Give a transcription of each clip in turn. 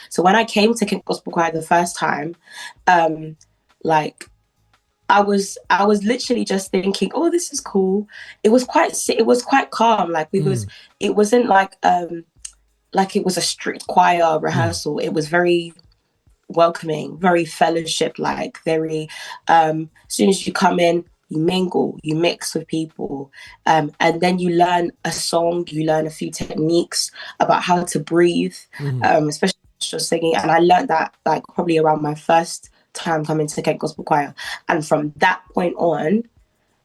So when I came to Kent Gospel Choir the first time, like I was literally just thinking, oh, this is cool. It was quite calm. Like it wasn't like it was a strict choir rehearsal. It was very welcoming, very fellowship like, very as soon as you come in, you mingle, you mix with people, and then you learn a song, you learn a few techniques about how to breathe, especially just singing. And I learned that like probably around my first time coming to Kent Gospel Choir. And from that point on,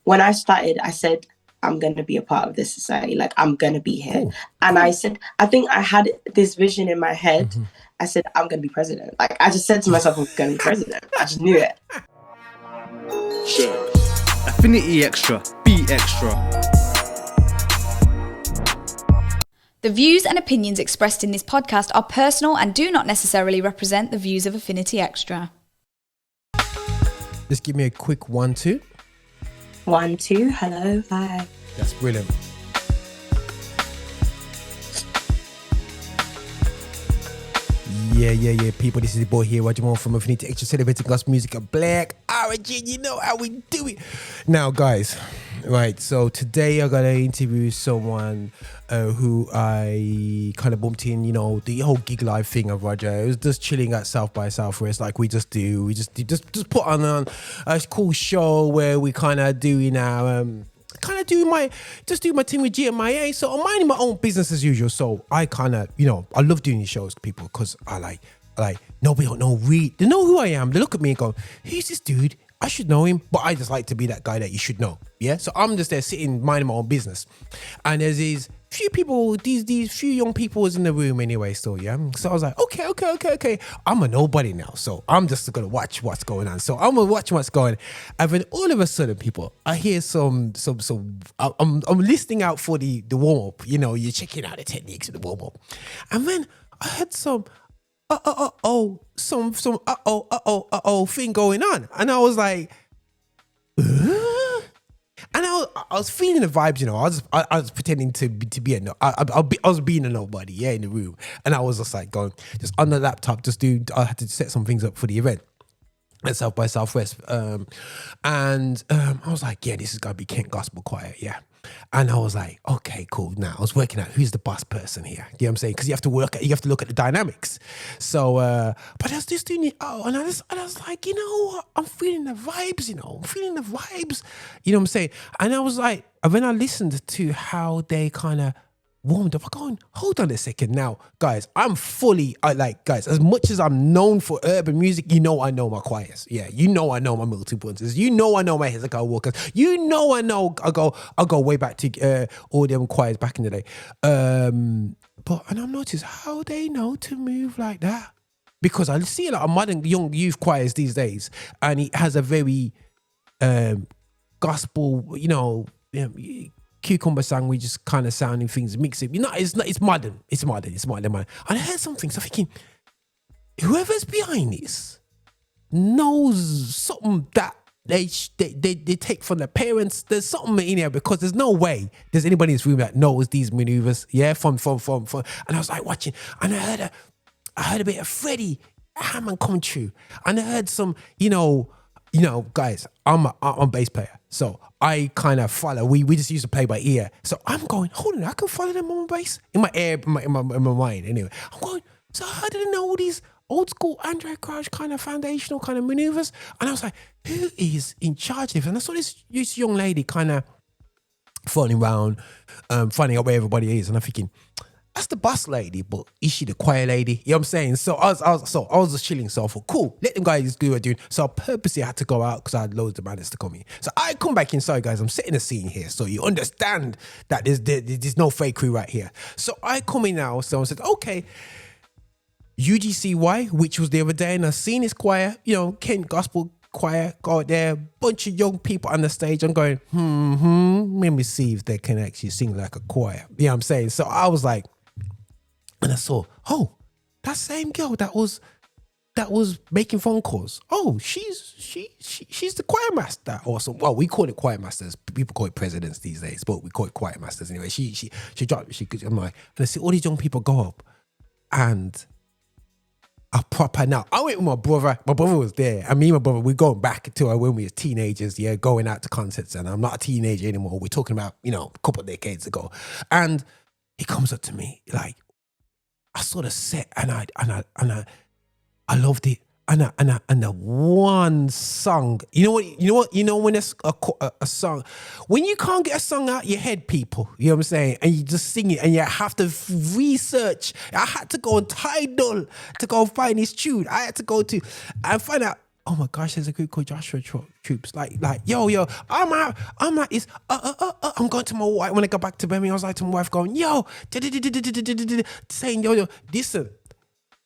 when I started, I said, I'm going to be a part of this society. Like, I'm going to be here. Cool. And I said, I think I had this vision in my head. I said, I'm going to be president. Like, I just said to myself, I'm going to be president. I just knew it. Shit. Affinity Xtra. Be extra. The views and opinions expressed in this podcast are personal and do not necessarily represent the views of Affinity Xtra. Just give me a quick 1-2. 1, 2, hello, hi. That's brilliant. Yeah, people. This is the boy here, Roger from Affinity Xtra, celebrating gospel music and black origin. You know how we do it. Now, guys, right, so today I'm going to interview someone who I kind of bumped in, you know, the whole gig live thing of Roger. It was just chilling at South by Southwest like we just do. We just put on a cool show where we kind of do, you know, do my thing with GMIA. So I'm minding my own business as usual. So I kind of, you know, I love doing these shows, people, because I like nobody don't know they know who I am. They look at me and go, who's this dude? I should know him, but I just like to be that guy that you should know. Yeah. So I'm just there sitting, minding my own business. And there's these few people, these few young people was in the room anyway, still, yeah. So I was like, okay. I'm a nobody now. So I'm just gonna watch what's going on. So I'm gonna watch what's going. And then all of a sudden, people, I hear some I'm listening out for the warm-up. You know, you're checking out the techniques of the warm-up. And then I had some thing going on. And I was like, and I was feeling the vibes, you know. I was pretending to be I was being a nobody, yeah, in the room. And I was just like going, just on the laptop, I had to set some things up for the event at South by Southwest. And I was like, yeah, this is going to be Kent Gospel Choir, yeah. And I was like, okay, cool. Now I was working out who's the boss person here. You know what I'm saying? Because you have to look at the dynamics. So, but I was just doing it. Oh, and I was like, you know what? I'm feeling the vibes. You know, I'm feeling the vibes. You know what I'm saying? And I was like, and then I listened to how they kind of warmed up. I'm going, hold on a second. Now, guys, guys, as much as I'm known for urban music, you know I know my choirs. Yeah, you know I know my Milton Punters. You know I know my Hezekiah Walkers. You know I know I'll go way back to all them choirs back in the day. And I've noticed how they know to move like that. Because I see a lot of modern young youth choirs these days, and it has a very gospel, you know, cucumber song, we just kind of sounding things, mix it. You know, it's modern, man. And I heard something, so I'm thinking, whoever's behind this knows something that they take from their parents. There's something in here, because there's no way there's anybody in this room that knows these maneuvers. Yeah, from. And I was like watching, and I heard a bit of Freddie Hammond come true, and I heard some, you know, guys, I'm a bass player, so I kind of follow. We just used to play by ear, so I'm going, hold on, I can follow them on my bass in my ear, in my mind. Anyway, I'm going. So how did I know all these old school Andre Crouch kind of foundational kind of maneuvers? And I was like, who is in charge of this? And I saw this young lady kind of falling around, finding out where everybody is, and I'm thinking, that's the boss lady, but is she the choir lady? You know what I'm saying? So I was just chilling. So I thought, cool, let them guys do what they're doing. So I purposely had to go out because I had loads of manners to come in. So I come back inside, guys. I'm setting a scene here, so you understand that there's no fake crew right here. So I come in now. So I said, okay, UGCY, which was the other day, and I seen this choir, you know, Kent Gospel Choir, go out there, bunch of young people on the stage. I'm going, let me see if they can actually sing like a choir. You know what I'm saying? So I was like, and I saw, oh, that same girl that was making phone calls. Oh, she's the choir master or something. Well, we call it choir masters. People call it presidents these days, but we call it choir masters anyway. She dropped. I'm like, and I see all these young people go up, and proper now. I went with my brother. My brother was there. And me and my brother, we're going back to when we were teenagers, going out to concerts. And I'm not a teenager anymore. We're talking about, a couple of decades ago. And he comes up to me, like, I saw the set and I loved it. And the one song, you know when it's a song, when you can't get a song out your head, people, you know what I'm saying, and you just sing it and you have to research. I had to go on Tidal to go find this tune. I had to go to and find out. Oh my gosh, there's a group called Joshua Troops. Like, yo, I'm at this. I'm going to my wife when I got back to Birmingham. I was like to my wife, going, yo, saying, yo, listen.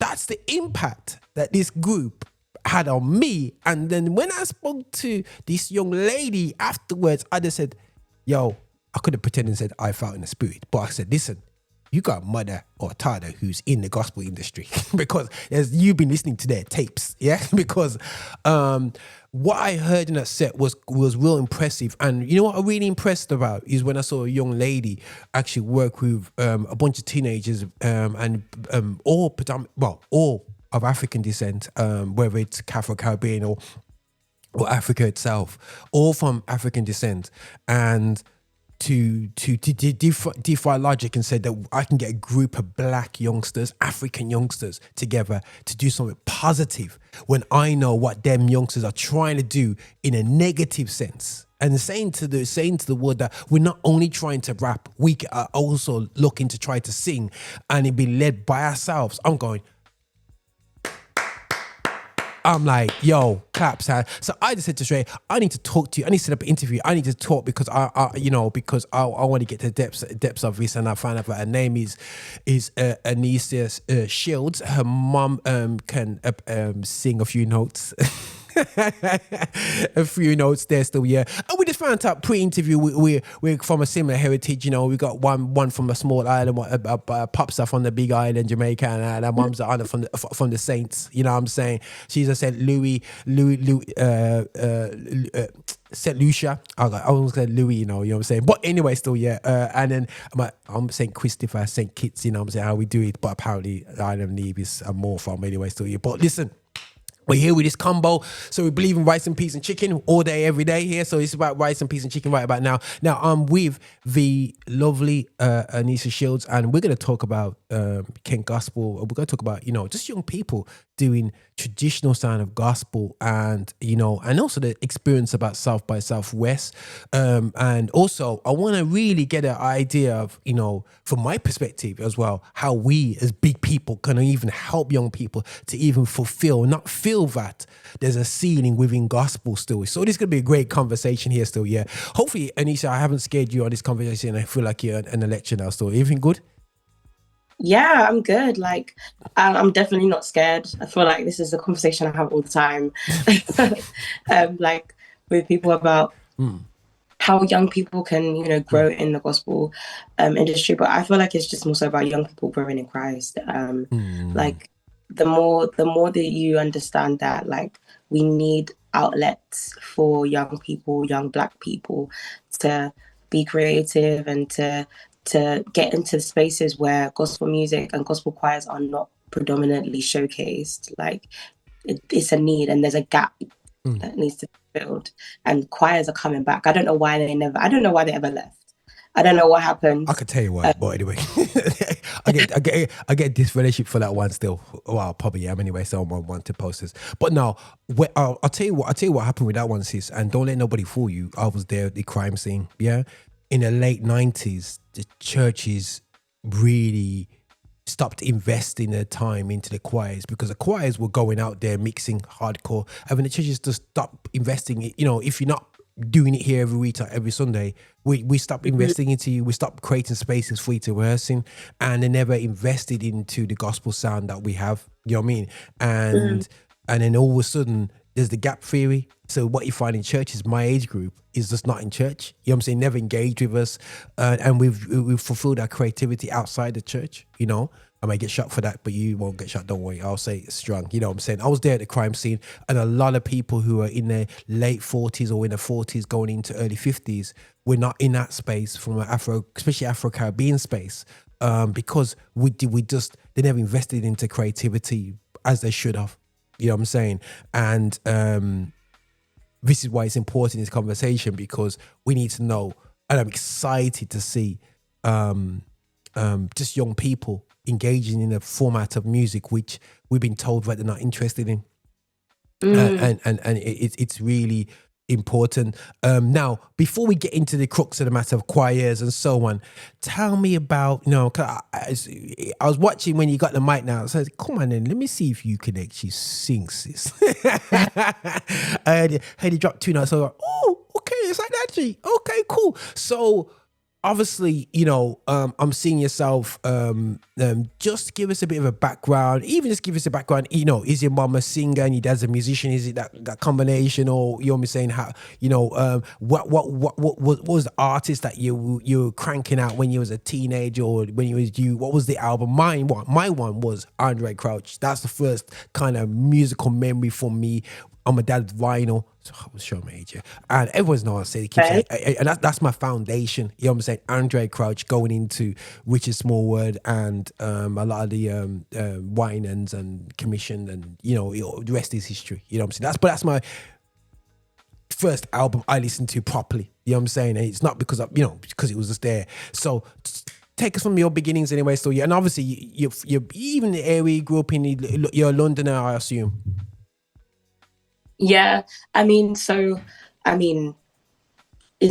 That's the impact that this group had on me. And then when I spoke to this young lady afterwards, I just said, yo, I could have pretended and said I felt in the spirit. But I said, listen, you got a mother or a father who's in the gospel industry because as you've been listening to their tapes, yeah? Because what I heard in that set was real impressive. And you know what I'm really impressed about is when I saw a young lady actually work with a bunch of teenagers and all of African descent, whether it's Afro-Caribbean or Africa itself, all from African descent. And to defy logic and said that I can get a group of black youngsters, African youngsters together to do something positive when I know what them youngsters are trying to do in a negative sense. And saying to the world that we're not only trying to rap, we are also looking to try to sing and it be led by ourselves. I'm like, yo, claps, huh? So I just said to Shrey, I need to talk to you. I need to set up an interview. I need to talk because I want to get to the depths of this. And I found out that her name is Annicia Shields. Her mom can sing a few notes. A few notes there still, yeah. And we just found out pre-interview we're from a similar heritage, we got one from a small island, pops are from the big island, Jamaica, and our mum's are from the Saints, you know what I'm saying? She's a St. St. Lucia. I was going to Louis, you know what I'm saying? But anyway, still, yeah. And then I'm St. Christopher, St. Kitts, you know what I'm saying? How we do it. But apparently, Island Leave is more from anyway, still, yeah. But listen, we're here with this combo. So we believe in rice and peas and chicken all day, every day here. So it's about rice and peas and chicken right about now. Now, I'm with the lovely Annicia Shields, and we're going to talk about Kent Gospel. We're going to talk about, just young people doing traditional sound of gospel and also the experience about South by Southwest. And also, I want to really get an idea of, from my perspective as well, how we as big people can even help young people to even not feel that there's a ceiling within gospel still. So this is going to be a great conversation here still, yeah. Hopefully, Annicia, I haven't scared you on this conversation. I feel like you're in a lecture now still. Everything good? Yeah, I'm good. Like, I'm definitely not scared. I feel like this is a conversation I have all the time, like with people about how young people can, grow in the gospel industry. But I feel like it's just more so about young people growing in Christ. Like, the more that you understand that, like, we need outlets for young people, young Black people, to be creative and to get into spaces where gospel music and gospel choirs are not predominantly showcased. Like, it's a need and there's a gap that needs to be filled. And choirs are coming back. I don't know why they ever left. I don't know what happened. I could tell you why, but anyway, I get this relationship for that one still. Well, probably am anyway. So I'm on one to posters. But now, I'll tell you what happened with that one, sis. And don't let nobody fool you. I was there at the crime scene. Yeah, in the late 90s, the churches really stopped investing their time into the choirs because the choirs were going out there mixing hardcore. And when the churches just stopped investing, if you're not doing it here every week or every Sunday, we stopped investing into you. We stopped creating spaces for you to rehearsing, and they never invested into the gospel sound that we have. You know what I mean? And then all of a sudden, there's the gap theory. So what you find in churches, my age group, is just not in church. You know what I'm saying? Never engaged with us, and we've fulfilled our creativity outside the church. I may get shot for that, but you won't get shot. Don't worry. I'll say it's strong. You know what I'm saying? I was there at the crime scene, and a lot of people who are in their late 40s or in their 40s going into early 50s were not in that space from an especially Afro-Caribbean space, because they never invested into creativity as they should have. You know what I'm saying? And this is why it's important in this conversation, because we need to know, and I'm excited to see just young people engaging in a format of music which we've been told that they're not interested in. And it's really important. Now, before we get into the crux of the matter of choirs and so on, tell me about, 'cause I was watching when you got the mic now. So I said, come on then, let me see if you can actually sing, sis. I heard you drop 2 notes. So I was like, oh, okay, it's like that, G. Okay, cool. So obviously, I'm seeing yourself, just give us a bit of a background, even just give us a background, is your mum a singer and your dad's a musician? Is it that combination? Or you're saying how, what was the artist that you were cranking out when you was a teenager, or when what was the album? My one was Andre Crouch. That's the first kind of musical memory for me on my dad's vinyl. So I was showing my age, yeah. And everyone's know I say, and that's my foundation. You know what I'm saying? Andre Crouch, going into Richard Smallwood and a lot of the Winans and Commission, and the rest is history. You know what I'm saying? That's my first album I listened to properly. You know what I'm saying? And it's not because because it was just there. So take us from your beginnings anyway. So yeah, and obviously you're even the area you grew up in. You're a Londoner, I assume. Yeah, in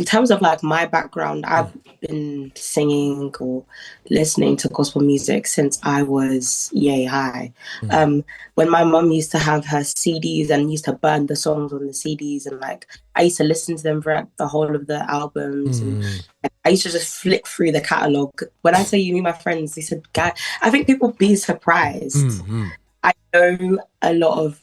terms of like my background, I've been singing or listening to gospel music since I was yay high. When my mum used to have her CDs and used to burn the songs on the CDs, and like I used to listen to them throughout the whole of the albums, and I used to just flick through the catalogue. When I tell you, me, my friends, they said, "Guy," I think people be surprised. I know a lot of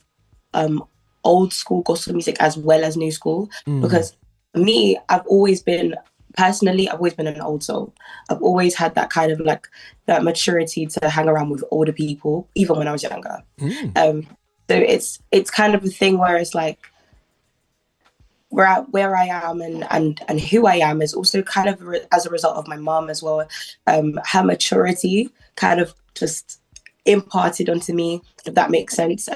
old school gospel music as well as new school, because me, I've always been an old soul. I've always had that kind of like that maturity to hang around with older people, even when I was younger. So it's kind of a thing where it's like where I am and who I am is also kind of as a result of my mom as well. Her maturity kind of just imparted onto me, if that makes sense.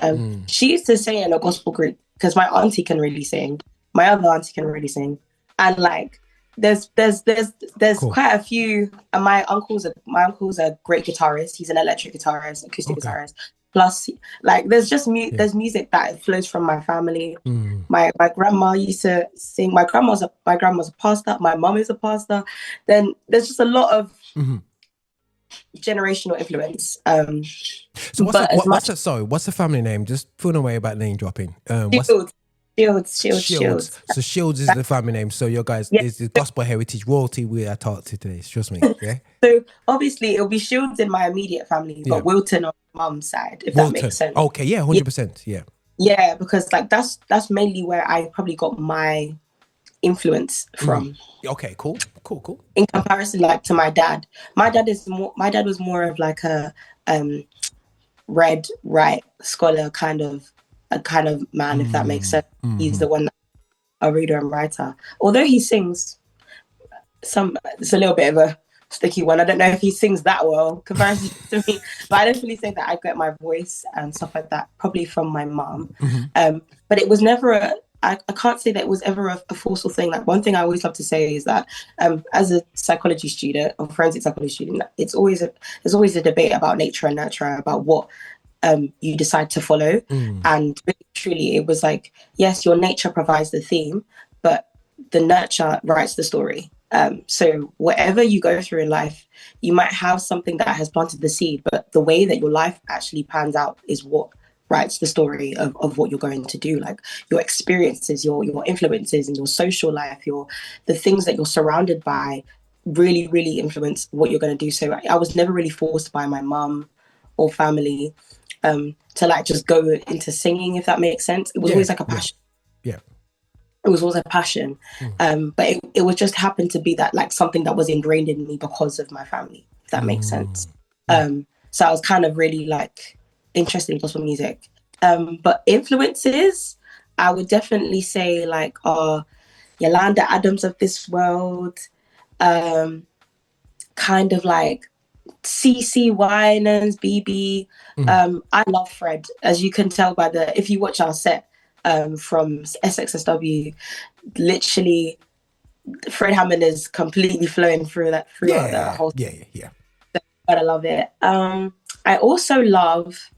She used to sing in a gospel group, because my auntie can really sing, my other auntie can really sing, and like there's cool. Quite a few, and my uncle's a great guitarist. He's an electric guitarist, acoustic guitarist. Plus, like there's just there's music that flows from my family. My grandma used to sing. My grandma's a pastor. My mum is a pastor. Then there's just a lot of generational influence. So what's the family name? Just put away about name dropping. Shields. So Shields is the family name. So your guys is the gospel heritage royalty we are taught today. Trust me. Yeah. So obviously it'll be Shields in my immediate family, but Wilton on mum's side, if that makes sense. Okay, yeah, 100%. Yeah. Yeah, because like that's mainly where I probably got my influence from. Okay, cool. In comparison, like to my dad was more of like a read, write, scholar kind of man, if that makes sense. He's the one, a reader and writer. Although he sings it's a little bit of a sticky one. I don't know if he sings that well compared to me, but I definitely think that I get my voice and stuff like that probably from my mom. But it was never I can't say that it was ever a forceful thing. Like one thing I always love to say is that as a psychology student or forensic psychology student, there's always a debate about nature and nurture, about what you decide to follow. And really, truly, it was like, yes, your nature provides the theme, but the nurture writes the story. So whatever you go through in life, you might have something that has planted the seed, but the way that your life actually pans out is what writes the story of what you're going to do. Like your experiences, your influences in your social life, the things that you're surrounded by really, really influence what you're going to do. So I was never really forced by my mum or family to like just go into singing, if that makes sense. It was always like a passion. It was always a passion. But it was just happened to be that like something that was ingrained in me because of my family, if that makes sense. So I was kind of really like interested in gospel music. But influences, I would definitely say like Yolanda Adams of this world, kind of like CC Winans, BB. I love Fred, as you can tell by if you watch our set from SXSW, literally Fred Hammond is completely flowing throughout the whole. Yeah. But I love it. I also love.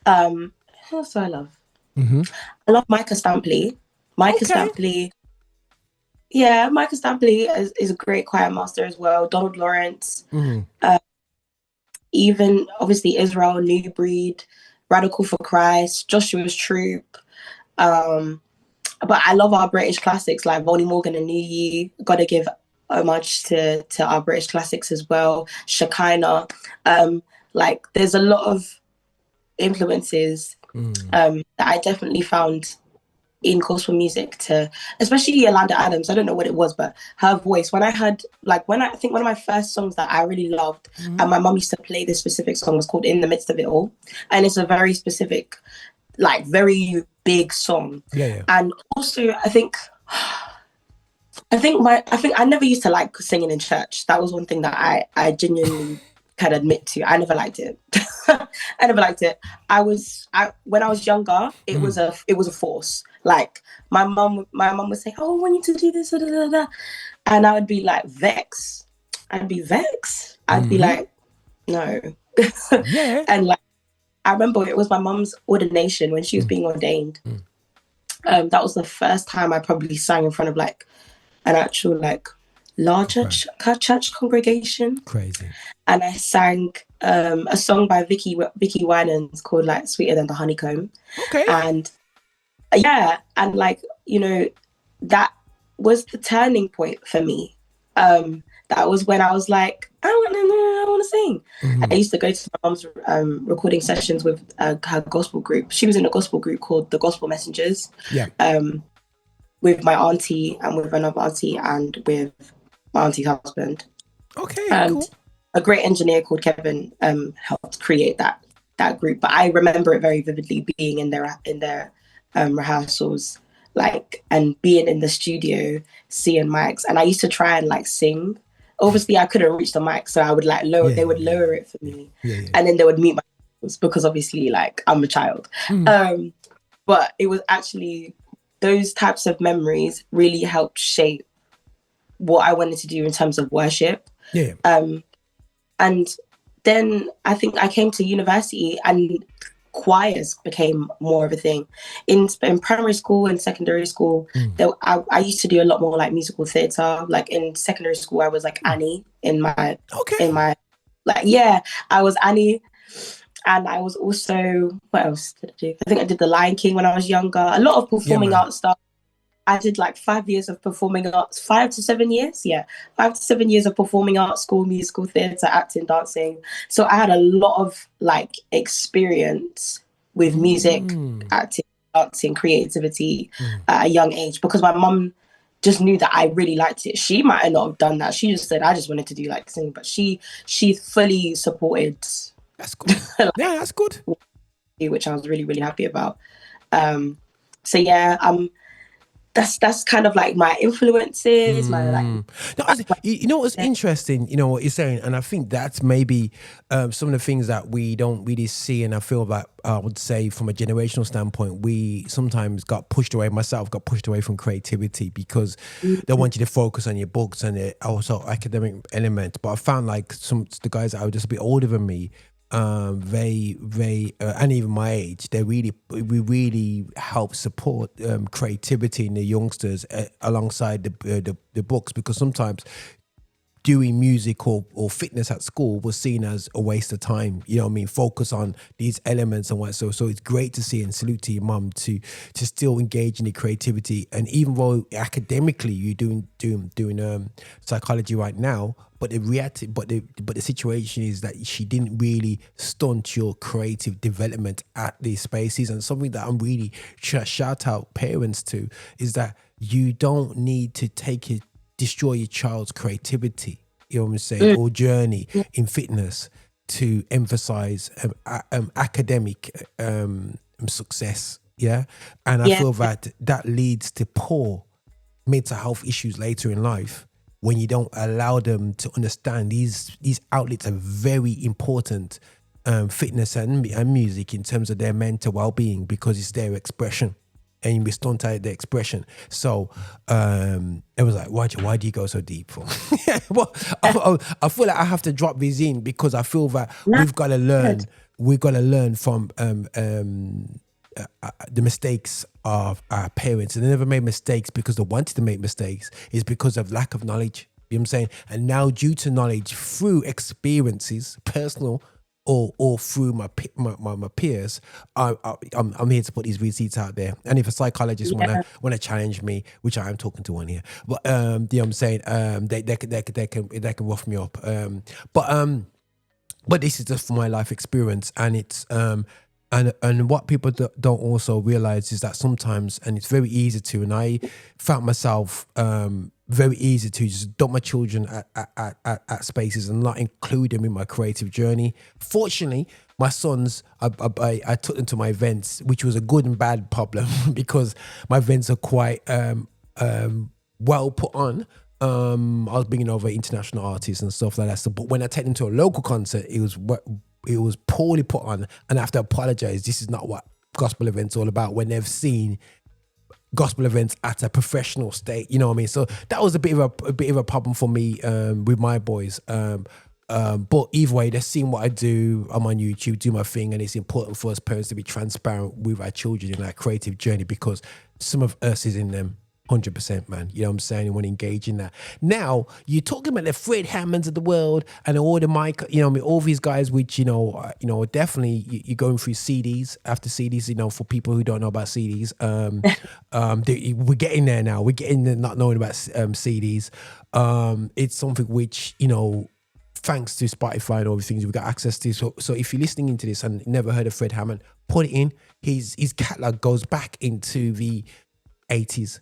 Who else do I love? I love Micah Stampley. Stampley. Yeah, Micah Stampley is a great choir master as well. Donald Lawrence. Even obviously Israel, New Breed, Radical for Christ, Joshua's Troop. But I love our British classics like Volney Morgan and New Ye. Gotta give homage to our British classics as well. Shekinah. Like there's a lot of influences that I definitely found in gospel music, especially Yolanda Adams. I don't know what it was, but her voice, when I think one of my first songs that I really loved, and my mum used to play this specific song, was called In the Midst of It All. And it's a very specific, like very big song. Yeah. And also I think I never used to like singing in church. That was one thing that I genuinely can admit to. I never liked it. I never liked it. When I was younger, it was a force. Like my mum would say, "Oh, I want you to do this," and I would be like vexed. I'd be like, "No." Yeah. And like I remember it was my mum's ordination when she was being ordained. That was the first time I probably sang in front of like an actual like larger church congregation. Crazy. And I sang a song by Vicky Winans called like Sweeter Than the Honeycomb. Okay. And like, you know, that was the turning point for me. That was when I was like, I want to sing. I used to go to my mom's recording sessions with her gospel group. She was in a gospel group called the Gospel Messengers. Yeah. With my auntie and with another auntie and with my auntie's husband. Okay. And cool. A great engineer called Kevin helped create that group. But I remember it very vividly, being in their rehearsals, like, and being in the studio, seeing mics. And I used to try and like sing. Obviously, I couldn't reach the mic, so I would like lower. They would lower it for me, and then they would mute my voice because obviously, like, I'm a child. But it was actually those types of memories really helped shape what I wanted to do in terms of worship. Yeah. And then I think I came to university and choirs became more of a thing. In primary school and secondary school, I used to do a lot more like musical theatre. Like in secondary school, I was like Annie in my I was Annie. And I was also, what else did I do? I think I did The Lion King when I was younger. A lot of performing arts stuff. I did like 5 years of performing arts, 5 to 7 years. Yeah, 5 to 7 years of performing arts, school, musical theatre, acting, dancing. So I had a lot of like experience with music, acting, dancing, creativity at a young age, because my mum just knew that I really liked it. She might not have done that. She just said, I just wanted to do like singing, but she fully supported. That's good. Yeah, that's good. Which I was really, really happy about. So yeah, that's kind of like my influences, my like. No, you know what's interesting? You know what you're saying, and I think that's maybe some of the things that we don't really see. And I feel like I would say, from a generational standpoint, we sometimes got pushed away. Myself got pushed away from creativity because they want you to focus on your books and also academic elements. But I found like the guys that are just a bit older than me, they and even my age, we really help support creativity in the youngsters alongside the books, because sometimes doing music or fitness at school was seen as a waste of time. You know what I mean? Focus on these elements and what. So it's great to see, and salute to your mum to still engage in the creativity. And even though academically you're doing psychology right now, but the situation is that she didn't really stunt your creative development at these spaces. And something that I'm really shout out parents to is that you don't need to destroy your child's creativity, you know what I'm saying, or journey in fitness to emphasize academic success. Yeah. And I feel that leads to poor mental health issues later in life. when you don't allow them to understand these outlets are very important, fitness and music in terms of their mental well-being, because it's their expression and we stunt out the expression. So it was like, Roger, why do you go so deep for? Well, I feel like I have to drop these in because I feel that we've got to learn. We've got to learn from the mistakes of our parents, and they never made mistakes because they wanted to make mistakes. It's because of lack of knowledge. You know what I'm saying? And now, due to knowledge through experiences, personal or through my peers, I'm here to put these receipts out there. And if a psychologist wanna challenge me, which I am talking to one here, but you know what I'm saying, they can rough me up. But this is just from my life experience, and it's and what people don't also realize is that sometimes, and it's very easy to, and I found myself very easy to just dump my children at spaces and not include them in my creative journey. Fortunately, my sons, I took them to my events, which was a good and bad problem because my events are quite well put on. I was bringing over international artists and stuff like that. So, but when I take them to a local concert, it was poorly put on, and I have to apologize. This is not what gospel events are all about when they've seen gospel events at a professional state. You know what I mean? So that was a bit of a problem for me with my boys. But either way, they're seeing what I do. I'm on YouTube, do my thing, and it's important for us parents to be transparent with our children in our creative journey because some of us is in them. 100%, man. You know what I'm saying? You want to engage in that. Now, you're talking about the Fred Hammonds of the world and all the Mike, you know, I mean, all these guys, which, definitely you're going through CDs after CDs, for people who don't know about CDs. We're getting there now. We're getting there not knowing about CDs. It's something which, thanks to Spotify and all these things, we've got access to. So if you're listening into this and never heard of Fred Hammond, put it in. His catalog goes back into the 80s.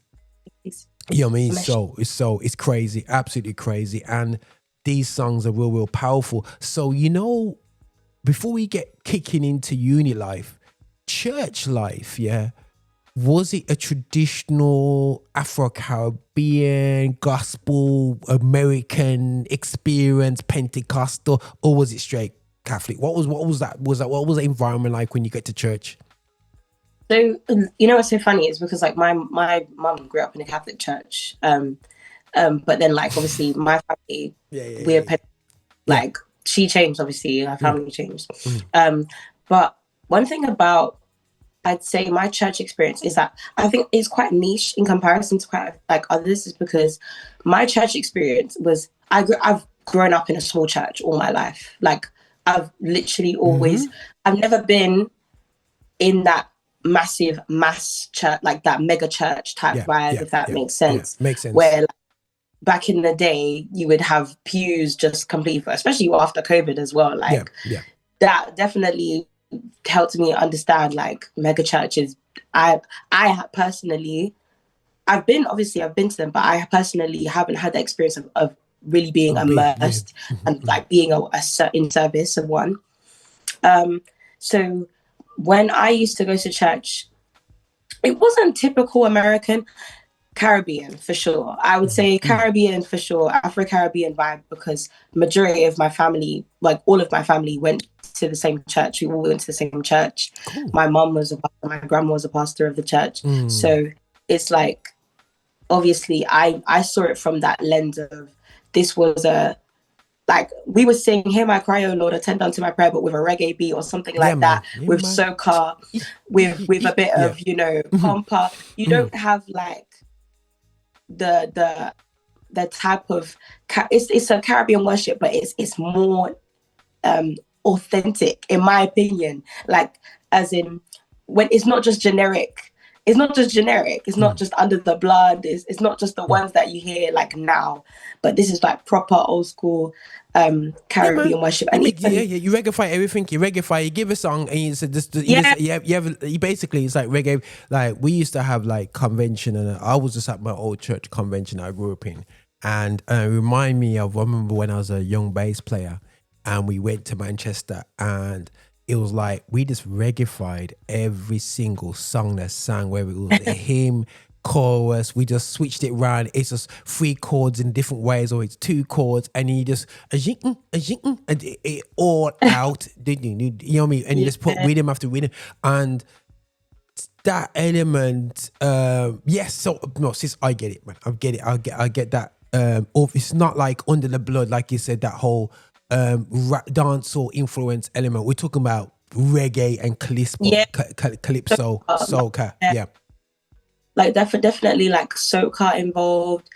You know what I mean? So it's crazy, absolutely crazy. And these songs are real powerful. So, before we get kicking into uni life, church life, yeah, was it a traditional Afro-Caribbean, gospel, American experience, Pentecostal, or was it straight Catholic? What was that? What was the environment like when you get to church? So, what's so funny is because, like, my mum grew up in a Catholic church. But then, like, obviously, my family, she changed, obviously, her family changed. But one thing about, I'd say, my church experience is that I think it's quite niche in comparison to quite, like, others, is because my church experience was, I've grown up in a small church all my life. Like, I've literally always, I've never been in that massive mass church, like that mega church type vibe, if that makes sense. Yeah, makes sense. Where back in the day, you would have pews just completely, especially after COVID as well. Like that definitely helped me understand like mega churches. I personally, I've been to them, but I personally haven't had the experience of really being immersed and like being a certain service of one. So when I used to go to church, it wasn't typical American. Caribbean for sure. I would say Caribbean for sure, Afro-Caribbean vibe, because majority of my family, like all of my family, went to the same church. We all went to the same church. Cool. My mom was a pastor, my grandma was a pastor of the church. So it's like, obviously I saw it from that lens of this was like we would sing "Hear My Cry, O Lord, attend unto my prayer," but with a reggae beat or something like that, with soca, with a bit of compa. You don't have like the type of it's a Caribbean worship, but it's more authentic, in my opinion. Like, as in, when it's not just generic. It's not just under the blood. It's not just the ones that you hear like now, but this is like proper old school Caribbean worship. And you reggae everything. You give a song and you said this. You basically, it's like reggae. Like we used to have like convention, and I was just at my old church convention I grew up in, and remind me of, I remember when I was a young bass player, and we went to Manchester, and it was like we just reggae-fied every single song that sang, whether it was a hymn, chorus. We just switched it around. It's just 3 chords in different ways, or it's 2 chords, and you just and it all out. You know what I mean? And you just put rhythm after rhythm, and that element. Yes, so no, sis, I get it, man. I get it. I get that. It's not like Under the Blood, like you said, that whole dance or influence element. We're talking about reggae and calypso, soca. Yeah. Like definitely like soca involved.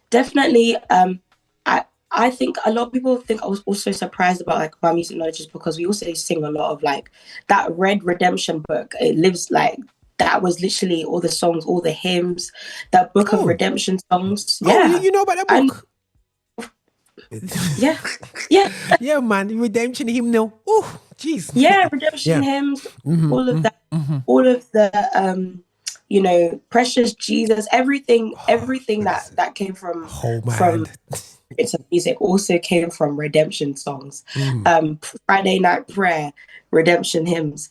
Definitely. I think a lot of people think I was also surprised about like my music knowledge, just because we also sing a lot of like that Red Redemption book. It lives like that was literally all the songs, all the hymns, that book of redemption songs. Yeah, you know about that book? Yeah. Yeah, man. Redemption hymnal. Oh, jeez. Yeah, redemption hymns. All of that. All of the Precious Jesus. Everything that came from it's music also came from redemption songs. Friday night prayer, redemption hymns.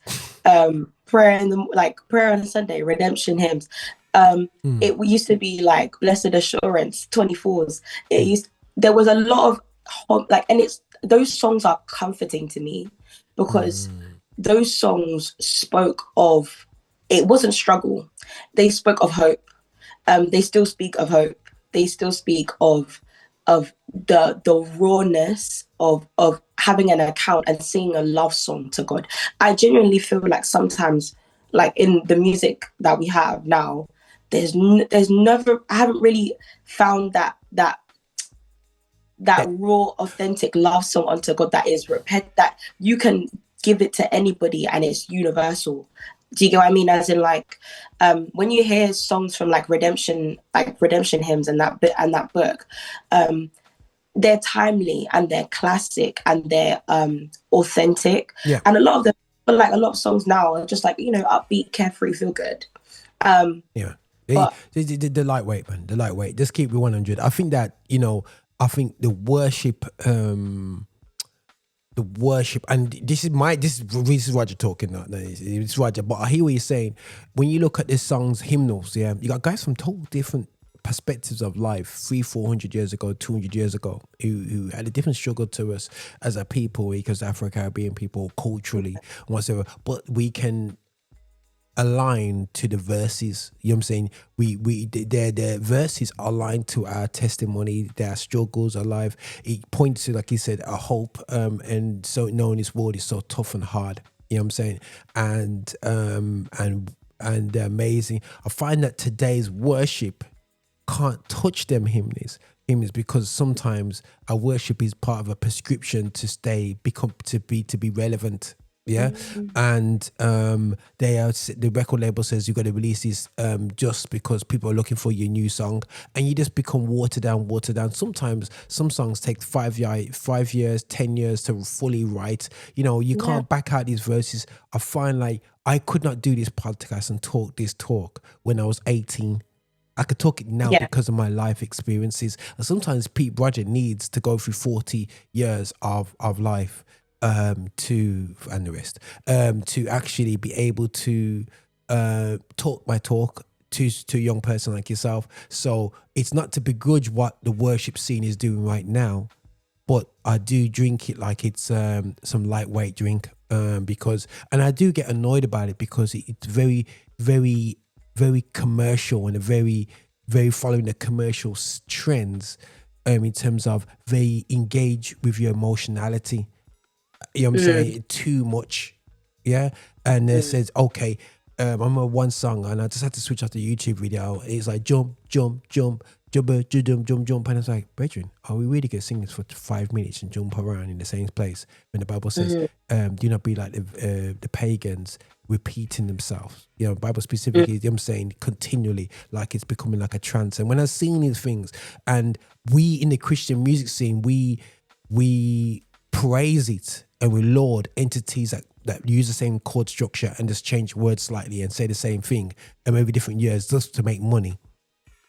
Prayer on Sunday, redemption hymns. It used to be like Blessed Assurance 24s. There was a lot of and those songs are comforting to me, because those songs spoke of, it wasn't struggle. They spoke of hope. They still speak of hope. They still speak of the rawness of having an account and singing a love song to God. I genuinely feel like sometimes, like in the music that we have now, there's never, I haven't really found that raw, authentic love song unto God that is that you can give it to anybody and it's universal. Do you get what I mean? As in, like, when you hear songs from like redemption hymns and that book, they're timely and they're classic and they're authentic. Yeah. And a lot of them, like a lot of songs now, are just like, upbeat, carefree, feel good. Yeah. The lightweight, man. The lightweight. Just keep it 100. I think that, I think the worship, and this is Roger talking now. It's Roger, but I hear what you're saying. When you look at the songs, hymnals, yeah, you got guys from total different perspectives of life, 300-400 years ago, 200 years ago, who had a different struggle to us as a people, because Afro-Caribbean people culturally, whatever, but we can align to the verses. You know what I'm saying? The verses are aligned to our testimony, their struggles, our life. It points to, like you said, a hope, and so knowing this world is so tough and hard. You know what I'm saying? And amazing. I find that today's worship can't touch them hymns, because sometimes our worship is part of a prescription to be relevant. Yeah. And the record label says you got to release this just because people are looking for your new song, and you just become watered down. Sometimes some songs take 5 years, 10 years to fully write. You can't back out these verses. I find like I could not do this podcast and talk this talk when I was 18. I could talk it now because of my life experiences. And sometimes Pete Roger needs to go through 40 years of life and the rest to actually be able to talk my talk to a young person like yourself. So it's not to begrudge what the worship scene is doing right now, but I do drink it like it's some lightweight drink, because, and I do get annoyed about it because it's very, very, very commercial and very, very following the commercial trends, in terms of they engage with your emotionality. You know what I'm saying? Too much. Yeah. And it says, okay, I'm on one song and I just had to switch off the YouTube video. It's like jump, jump, jump, jump, jump, jump, jump. And it's like, brethren, are we really going to sing this for 5 minutes and jump around in the same place? When the Bible says, do not be like the pagans repeating themselves. The Bible specifically, I'm saying continually, like it's becoming like a trance. And when I've seen these things, and we in the Christian music scene, we praise it and we laud entities that use the same chord structure and just change words slightly and say the same thing and maybe different years just to make money,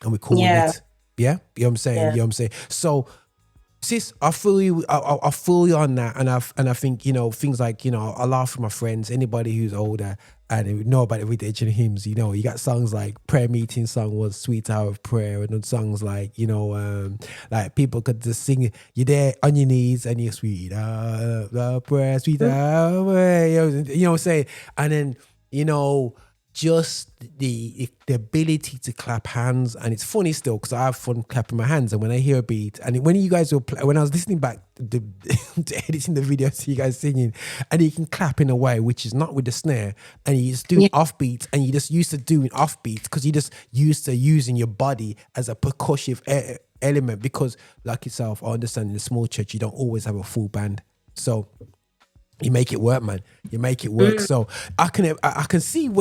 and we call it, yeah, you know what I'm saying? You know what I'm saying? So Sis, I feel you. I feel you on that, and I think, you know, things like, you know, I laugh with my friends. Anybody who's older and who know about the religion hymns, you know, you got songs like prayer meeting song was Sweet Hour of Prayer, and then songs like, you know, like people could just sing. You're there on your knees and you're sweet hour of prayer, sweet hour of prayer. You know what I'm saying? And then, you know, just the ability to clap hands. And it's funny still because I have fun clapping my hands, and when I hear a beat, and when you guys were when I was listening back to editing the videos, you guys singing, and you can clap in a way which is not with the snare, and you just do off beats, and you just used to doing off beats because you just used to using your body as a percussive element, because like yourself, I understand in a small church you don't always have a full band, so you make it work, man. You make it work. So I can see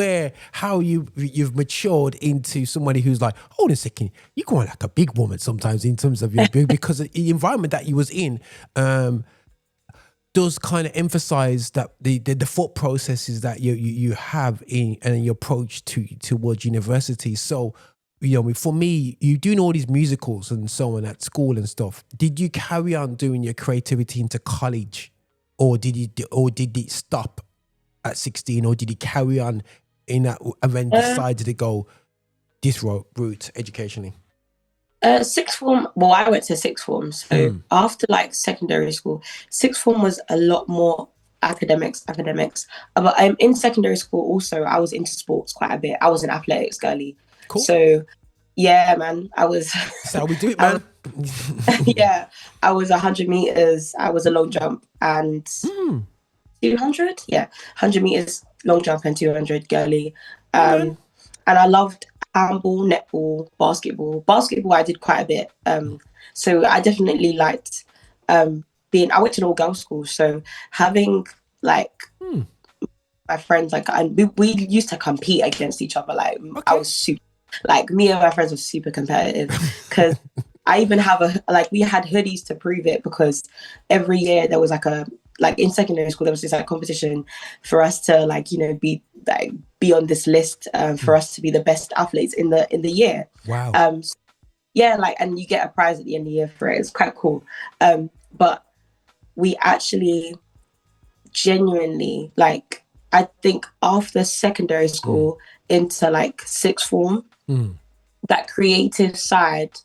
how you've matured into somebody who's like, hold on a second, you're going like a big woman sometimes in terms of your because the environment that you was in does kind of emphasize that the thought processes that you have in and your approach towards university. So, you know, for me, you doing all these musicals and so on at school and stuff. Did you carry on doing your creativity into college? Or did it stop at 16, or did he carry on in that and then decided to go this route educationally? Sixth form. Well, I went to sixth form, so after like secondary school, sixth form was a lot more academics. But in secondary school also, I was into sports quite a bit. I was an athletics girly. Cool. So yeah, man, I was. That's how we do it, man. Yeah, I was 100 meters. I was a long jump and 200. Yeah, 100 meters long jump and 200 girly. And I loved handball, netball, basketball. Basketball I did quite a bit. So I definitely liked being. I went to an all girls school, so having like my friends, like, and we used to compete against each other. Like I was super. Like me and my friends were super competitive because I even have we had hoodies to prove it, because every year there was in secondary school there was this like competition for us to like, you know, be on this list for us to be the best athletes in the year. Wow. Yeah, like, and you get a prize at the end of the year for it. It's quite cool. But we actually genuinely, like, I think after secondary school into like sixth form, that creative side,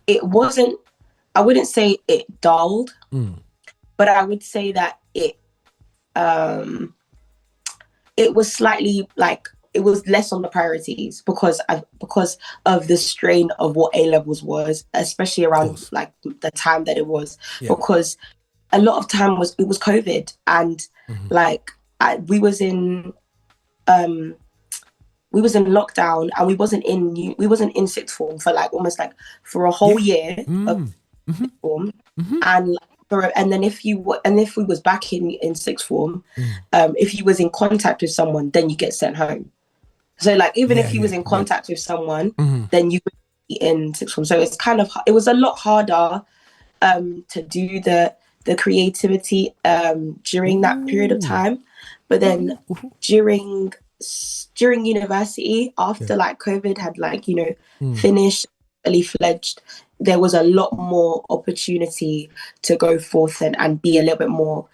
it wasn't, I wouldn't say it dulled, but I would say that it was slightly like, it was less on the priorities because of the strain of what A-levels was, especially around like the time that it was, because a lot of time it was COVID, and like we was in lockdown, and we wasn't in sixth form for like almost like for a whole year of sixth form, and then if we was back in sixth form, if you was in contact with someone, then you get sent home. So like even if you was in contact with someone, then you would be in sixth form. So it was a lot harder to do the creativity during that period of time. But then during university, after like COVID had like, you know, finished, fully fledged, there was a lot more opportunity to go forth and be a little bit more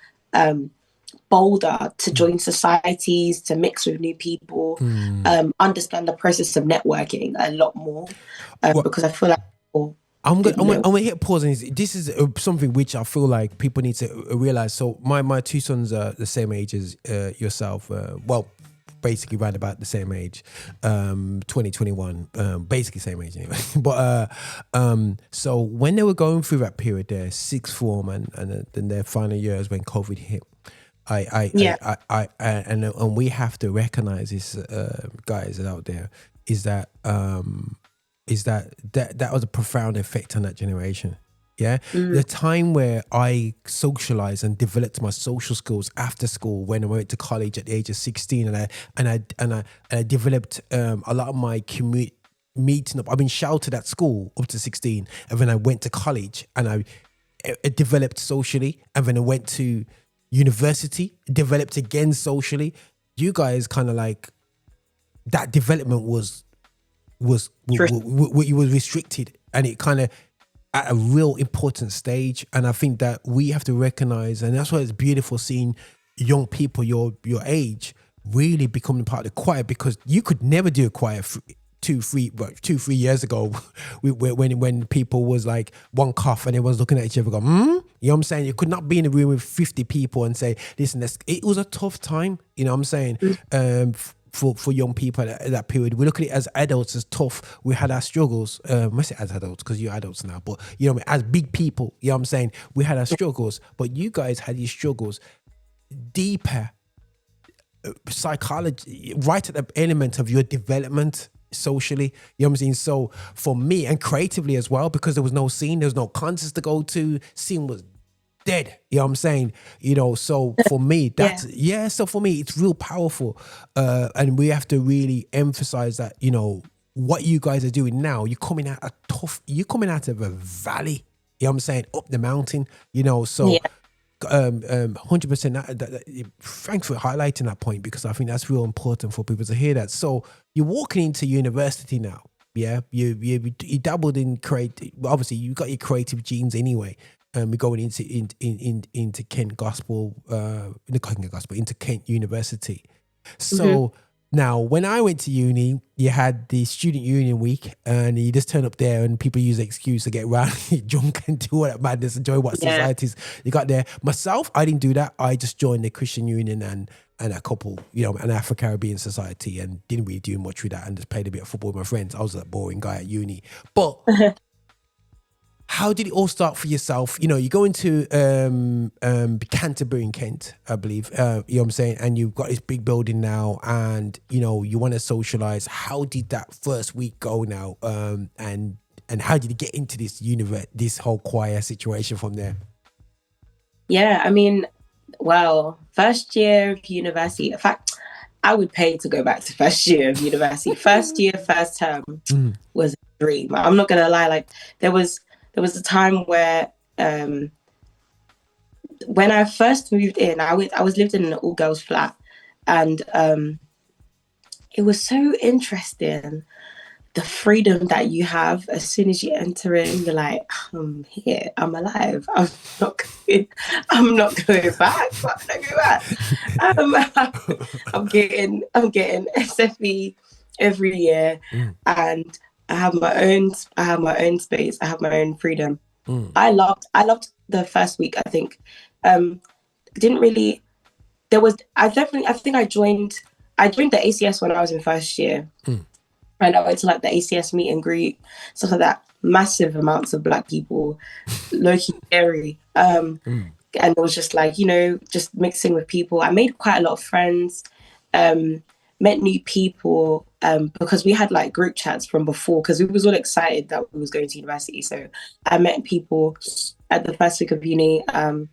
bolder, to join societies, to mix with new people, understand the process of networking a lot more, because I feel like I'm gonna hit pause on this. This is something which I feel like people need to realize. So my two sons are the same age as yourself. Well, basically around about the same age, 2021, basically same age anyway. But so when they were going through that period, their sixth form and then their final years when COVID hit, and we have to recognize this, guys out there, is that was a profound effect on that generation. Yeah, the time where I socialized and developed my social skills after school, when I went to college at the age of 16, and I developed a lot of my commute meeting up. I've been shouted at school up to 16, and then I went to college and I developed socially, and then I went to university, developed again socially. You guys kind of like that development was restricted, and it kind of at a real important stage, and I think that we have to recognize, and that's why it's beautiful seeing young people your age really becoming part of the choir, because you could never do a choir 2-3 years ago when people was like one cough and everyone's looking at each other going, you know what I'm saying? You could not be in a room with 50 people and say, listen, it was a tough time, you know what I'm saying? For young people at that period. We look at it as adults as tough. We had our struggles. I say as adults because you're adults now, but you know, as big people, you know what I'm saying? We had our struggles, but you guys had your struggles deeper psychology, right at the element of your development socially, you know what I'm saying? So for me, and creatively as well, because there was no scene, there was no concerts to go to, scene was dead, you know what I'm saying? You know, so for me, that's so for me, it's real powerful. And we have to really emphasize that, you know, what you guys are doing now, you're coming out of a valley, you know what I'm saying, up the mountain, you know, so 100%. Thanks for highlighting that point, because I think that's real important for people to hear that. So you're walking into university now, yeah. You dabbled in obviously you got your creative genes anyway. We're going into Kent Gospel, into Kent University. So now, when I went to uni, you had the student union week, and you just turn up there, and people use the excuse to get around, drunk, and do all that madness, enjoy what societies you got there. Myself, I didn't do that. I just joined the Christian Union and a couple, you know, an Afro-Caribbean society, and didn't really do much with that, and just played a bit of football with my friends. I was that boring guy at uni, but. How did it all start for yourself? You know, you go into Canterbury in Kent, I believe, you know what I'm saying? And you've got this big building now, and, you know, you want to socialize. How did that first week go now? And how did you get into this whole choir situation from there? Yeah, I mean, well, first year of university, in fact, I would pay to go back to first year of university. First year, first term was a dream. I'm not going to lie. Like, there was a time where when I first moved in, I was lived in an all-girls flat, and it was so interesting, the freedom that you have as soon as you enter in. You're like, I'm here, I'm alive, I'm not going back. I'm getting SFE every year, and I have my own space. I have my own freedom. I loved the first week. I think didn't really. There was. I think I joined the ACS when I was in first year, and I went to like the ACS meet and greet, stuff like that. Massive amounts of Black people, low-key scary. And it was just like, you know, just mixing with people. I made quite a lot of friends. Met new people, because we had like group chats from before, because we was all excited that we was going to university. So I met people at the first week of uni.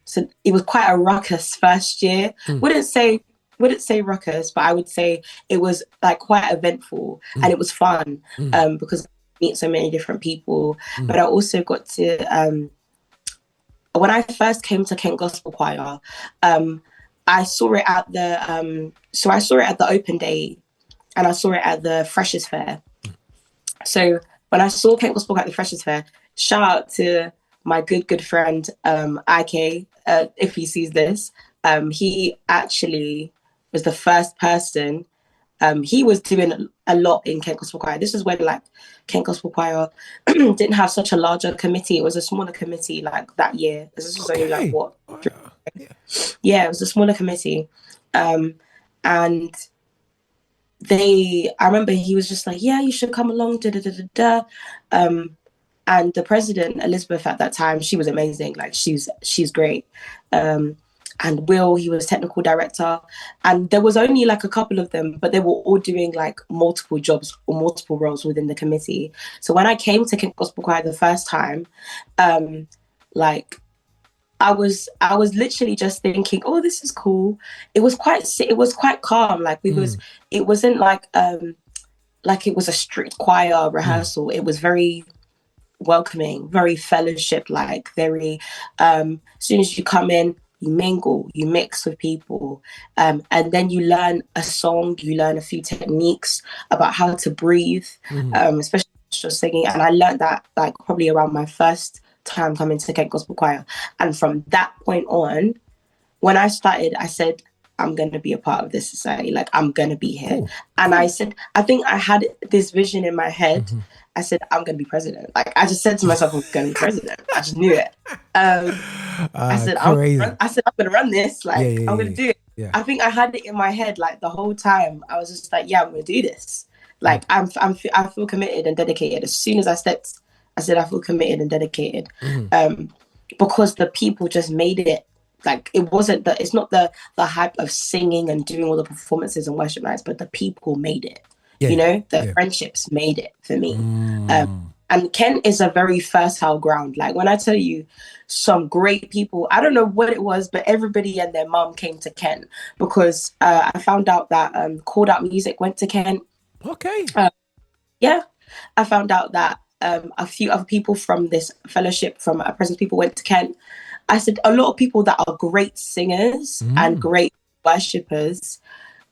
So it was quite a ruckus first year. Wouldn't say ruckus, but I would say it was like quite eventful, and it was fun, because I meet so many different people. But I also got to when I first came to Kent Gospel Choir, I saw it at the open day, and I saw it at the Freshers Fair. So when I saw Kent Gospel at the Freshers Fair, shout out to my good friend IK, if he sees this. He actually was the first person. He was doing a lot in Kent Gospel Choir. This is when like Kent Gospel Choir didn't have such a larger committee. It was a smaller committee like that year. This was only like what? Yeah, it was a smaller committee. And I remember he was just like, yeah, you should come along, and the president, Elizabeth, at that time, she was amazing. Like, she's great. And Will, he was technical director. And there was only like a couple of them, but they were all doing like multiple jobs or multiple roles within the committee. So when I came to Kent Gospel Choir the first time, like, I was literally just thinking, oh, this is cool. It was quite calm. Like it wasn't like it was a strict choir rehearsal. It was very welcoming, very fellowship, like very, as soon as you come in, you mingle, you mix with people. And then you learn a song, you learn a few techniques about how to breathe, especially singing. And I learned that like probably around my first time coming to Kent Gospel Choir. And from that point on, when I started, I said, I'm going to be a part of this society. Like, I'm going to be here. Cool. And I said, I think I had this vision in my head. I said, I'm going to be president. Like, I just said to myself, I'm going to be president. I just knew it. I said, crazy. I'm going to run this. Like, I'm going to do it. Yeah. I think I had it in my head, like, the whole time. I was just like, yeah, I'm going to do this. Like, I feel committed and dedicated. As soon as I stepped, I said, I feel committed and dedicated. Because the people just made it. Like, it's not the hype of singing and doing all the performances and worship nights, but the people made it. The friendships made it for me. And Kent is a very fertile ground. Like, when I tell you, some great people, I don't know what it was, but everybody and their mum came to Kent because I found out that Called Out Music went to Kent. Okay. I found out that a few other people from this fellowship, from Presence People, went to Kent. I said a lot of people that are great singers and great worshippers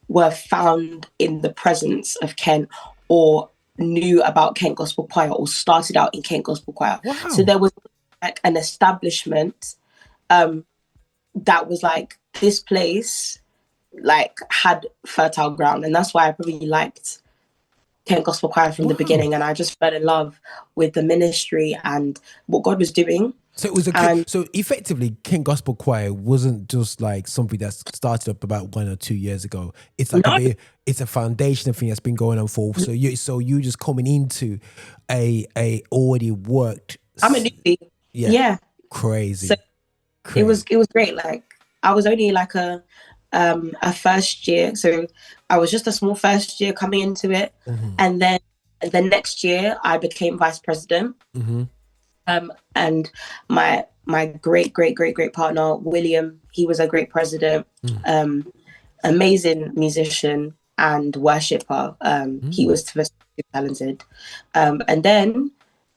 were found in the presence of Kent, or knew about Kent Gospel Choir, or started out in Kent Gospel Choir. Wow. So there was like an establishment that was like, this place like had fertile ground, and that's why I really liked Kent Gospel Choir from the beginning, and I just fell in love with the ministry and what God was doing. So it was so effectively, Kent Gospel Choir wasn't just like something that started up about 1 or 2 years ago. It's like it's a foundational thing that's been going on for. So you just coming into a already worked. I'm a newbie. Yeah. Crazy. So it was great. Like, I was only like a first year, so I was just a small first year coming into it, and then the next year I became vice president. And my great partner William, he was a great president, amazing musician and worshipper. He was super talented, and then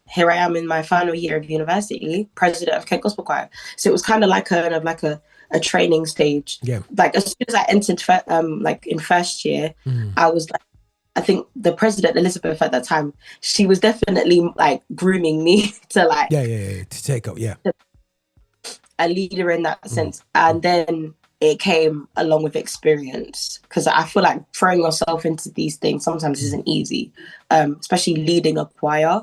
here I am in my final year of university, president of Kent Gospel Choir. So it was kind of like a training stage. Yeah. Like, as soon as I entered like in first year, I was like, I think the president, Elizabeth, at that time, she was definitely like grooming me to like to take up a leader in that sense. And then it came along with experience, because I feel like throwing yourself into these things sometimes isn't easy, especially leading a choir.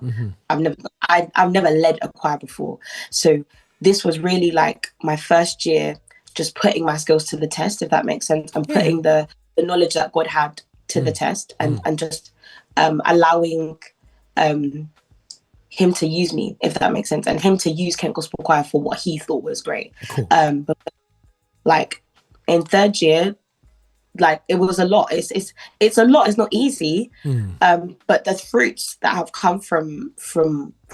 I've never led a choir before, so this was really like my first year, just putting my skills to the test, if that makes sense, and putting the knowledge that God had to the test, and just allowing him to use me, if that makes sense, and him to use Kent Gospel Choir for what he thought was great. Cool. But like in third year, like, it was a lot. It's a lot. It's not easy. But the fruits that have come from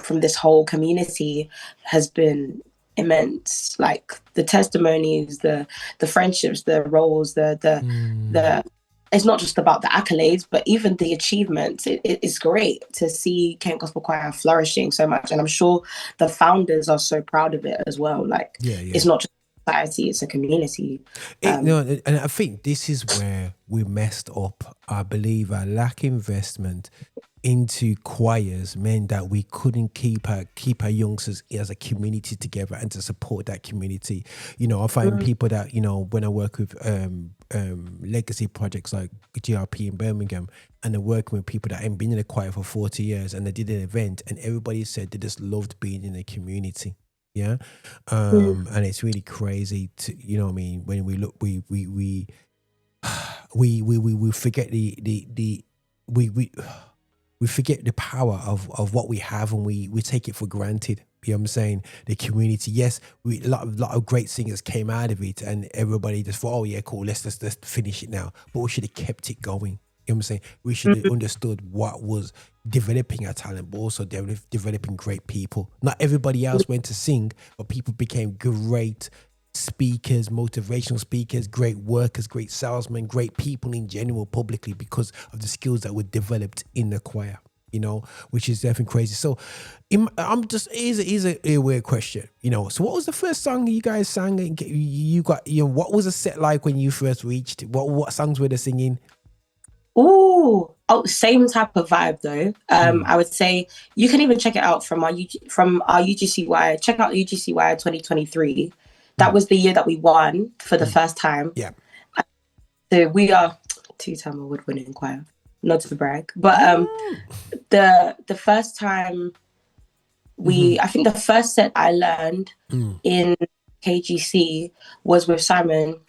this whole community has been immense. Like, the testimonies, the friendships, the roles, the it's not just about the accolades, but even the achievements. It's great to see Kent Gospel Choir flourishing so much, and I'm sure the founders are so proud of it as well. Like, it's not just society, it's a community. And I think this is where we messed up. I believe our lack of investment into choirs meant that we couldn't keep our youngsters as a community together and to support that community. I find people that, when I work with legacy projects like GRP in Birmingham, and they're working with people that ain't been in a choir for 40 years, and they did an event and everybody said they just loved being in a community. And it's really crazy to, what I mean, when we look, we forget we forget the power of what we have, and we take it for granted. You know what I'm saying? The community, yes, a lot of great singers came out of it, and everybody just thought, oh yeah, cool, let's finish it now. But we should have kept it going. You know what I'm saying? We should have understood what was developing our talent, but also developing great people. Not everybody else went to sing, but people became great speakers, motivational speakers, great workers, great salesmen, great people in general publicly, because of the skills that were developed in the choir, which is definitely crazy. So here's a weird question, so what was the first song you guys sang? You got, what was the set like when you first reached? What songs were they singing? Same type of vibe though. I would say you can even check it out from our UGCY. Check out UGCY 2023. That was the year that we won for the first time. Yeah. So we are two-time award-winning choir. Not to brag, but the first time I think the first set I learned in KGC was with Simon,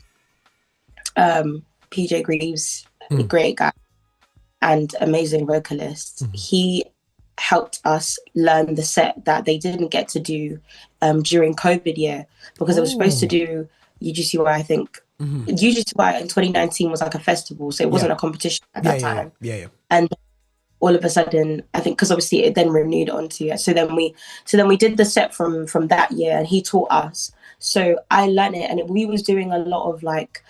PJ Greaves, a great guy and amazing vocalist. He helped us learn the set that they didn't get to do during COVID year, because it was supposed to do UGCY, I think. UGCY in 2019 was like a festival, so it wasn't a competition at that time. Yeah. And all of a sudden, I think, because obviously it then renewed onto it. So then we did the set from that year, and he taught us. So I learned it, and we was doing a lot of like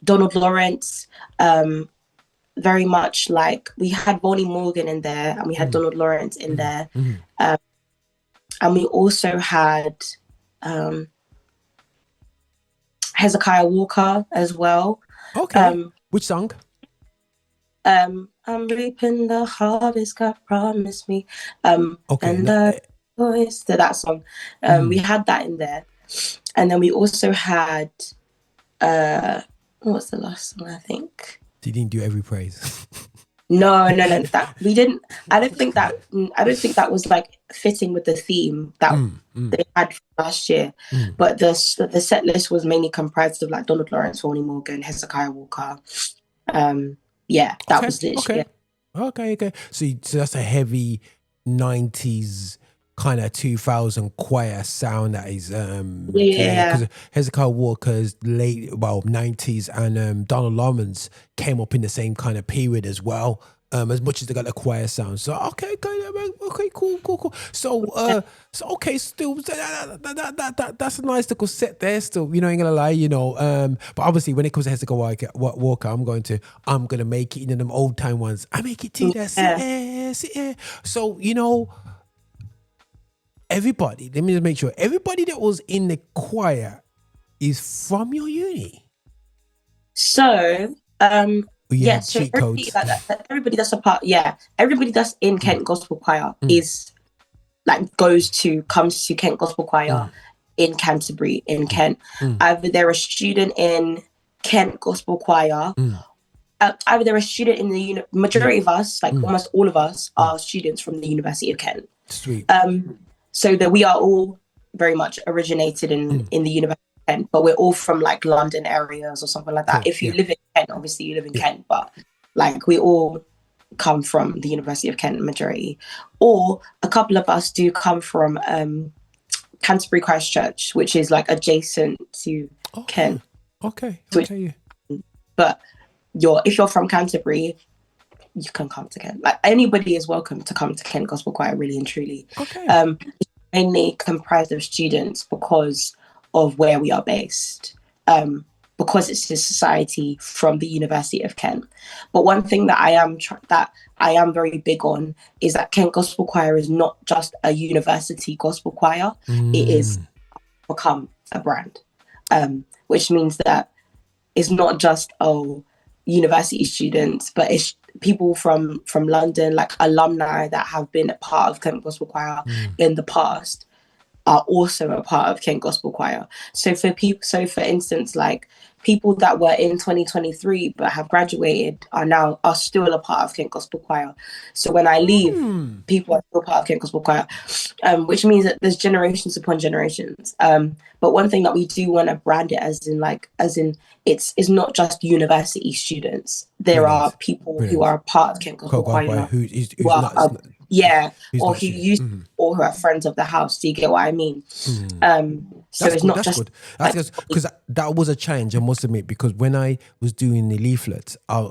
Donald Lawrence, very much like we had Bonnie Morgan in there, and we had Donald Lawrence in there, and we also had Hezekiah Walker as well. Okay. Which song? I'm reaping the harvest God promised me. Voice to that song. We had that in there, and then we also had what was the last song? I think you didn't do Every Praise. No. That we didn't. I don't think that was like fitting with the theme that they had last year. But the set list was mainly comprised of like Donald Lawrence, Bonnie Morgan, Hezekiah Walker. That was literally. Okay. So that's a heavy 90s kind of 2000 choir sound that is because Hezekiah Walker's late 90s and Donald Lawrence came up in the same kind of period as well, as much as they got the choir sound. So okay, cool. So okay, still that's a nice little set there. Still, you know, ain't gonna lie, but obviously when it comes to Hezekiah Walker, I'm gonna make it, them old time ones. I make it to that sit here. So everybody, let me just make sure everybody that was in the choir is from your uni. So so codes. everybody that's a part, everybody that's in Kent Gospel Choir is like comes to Kent Gospel Choir in Canterbury, in Kent. Either they're a student in Kent Gospel Choir, either they're a student in the majority of us, like almost all of us, are students from the University of Kent. Sweet. So that we are all very much originated in the University of Kent, but we're all from like London areas or something like that. If you live in Kent, obviously you live in Kent, but like we all come from the University of Kent majority. Or a couple of us do come from Canterbury Christchurch, which is like adjacent to Kent. Okay. But if you're from Canterbury, you can come to Kent. Like anybody is welcome to come to Kent Gospel Choir, really and truly. Okay. It's mainly comprised of students because of where we are based. Because it's a society from the University of Kent. But one thing that I am very big on is that Kent Gospel Choir is not just a university gospel choir. It is become a brand, which means that it's not just university students, but it's people from London, like alumni that have been a part of Kent Gospel Choir in the past are also a part of Kent Gospel Choir. So for instance, like people that were in 2023 but have graduated are still a part of Kent Gospel Choir. So when I leave, people are still part of Kent Gospel Choir, which means that there's generations upon generations. But one thing that we do want to brand it as in it's not just university students. There are people who are a part of Kent Gospel Choir or who are friends of the house. Do you get what I mean? So it's not just good. That's because that was a challenge, I must admit, because when I was doing the leaflets, I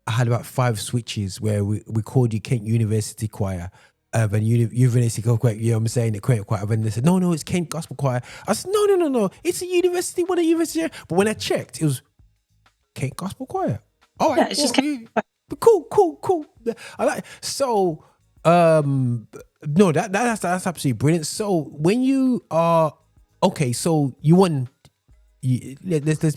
had about 5 switches where we called you Kent University Choir. And University Choir, I'm saying it Kent Choir. And they said, no, it's Kent Gospel Choir. I said, no, it's a university, what a university. But when I checked, it was Kent Gospel Choir. All right, it's just Kent. Cool. I like so. No, that's absolutely brilliant. So when you are so you won let's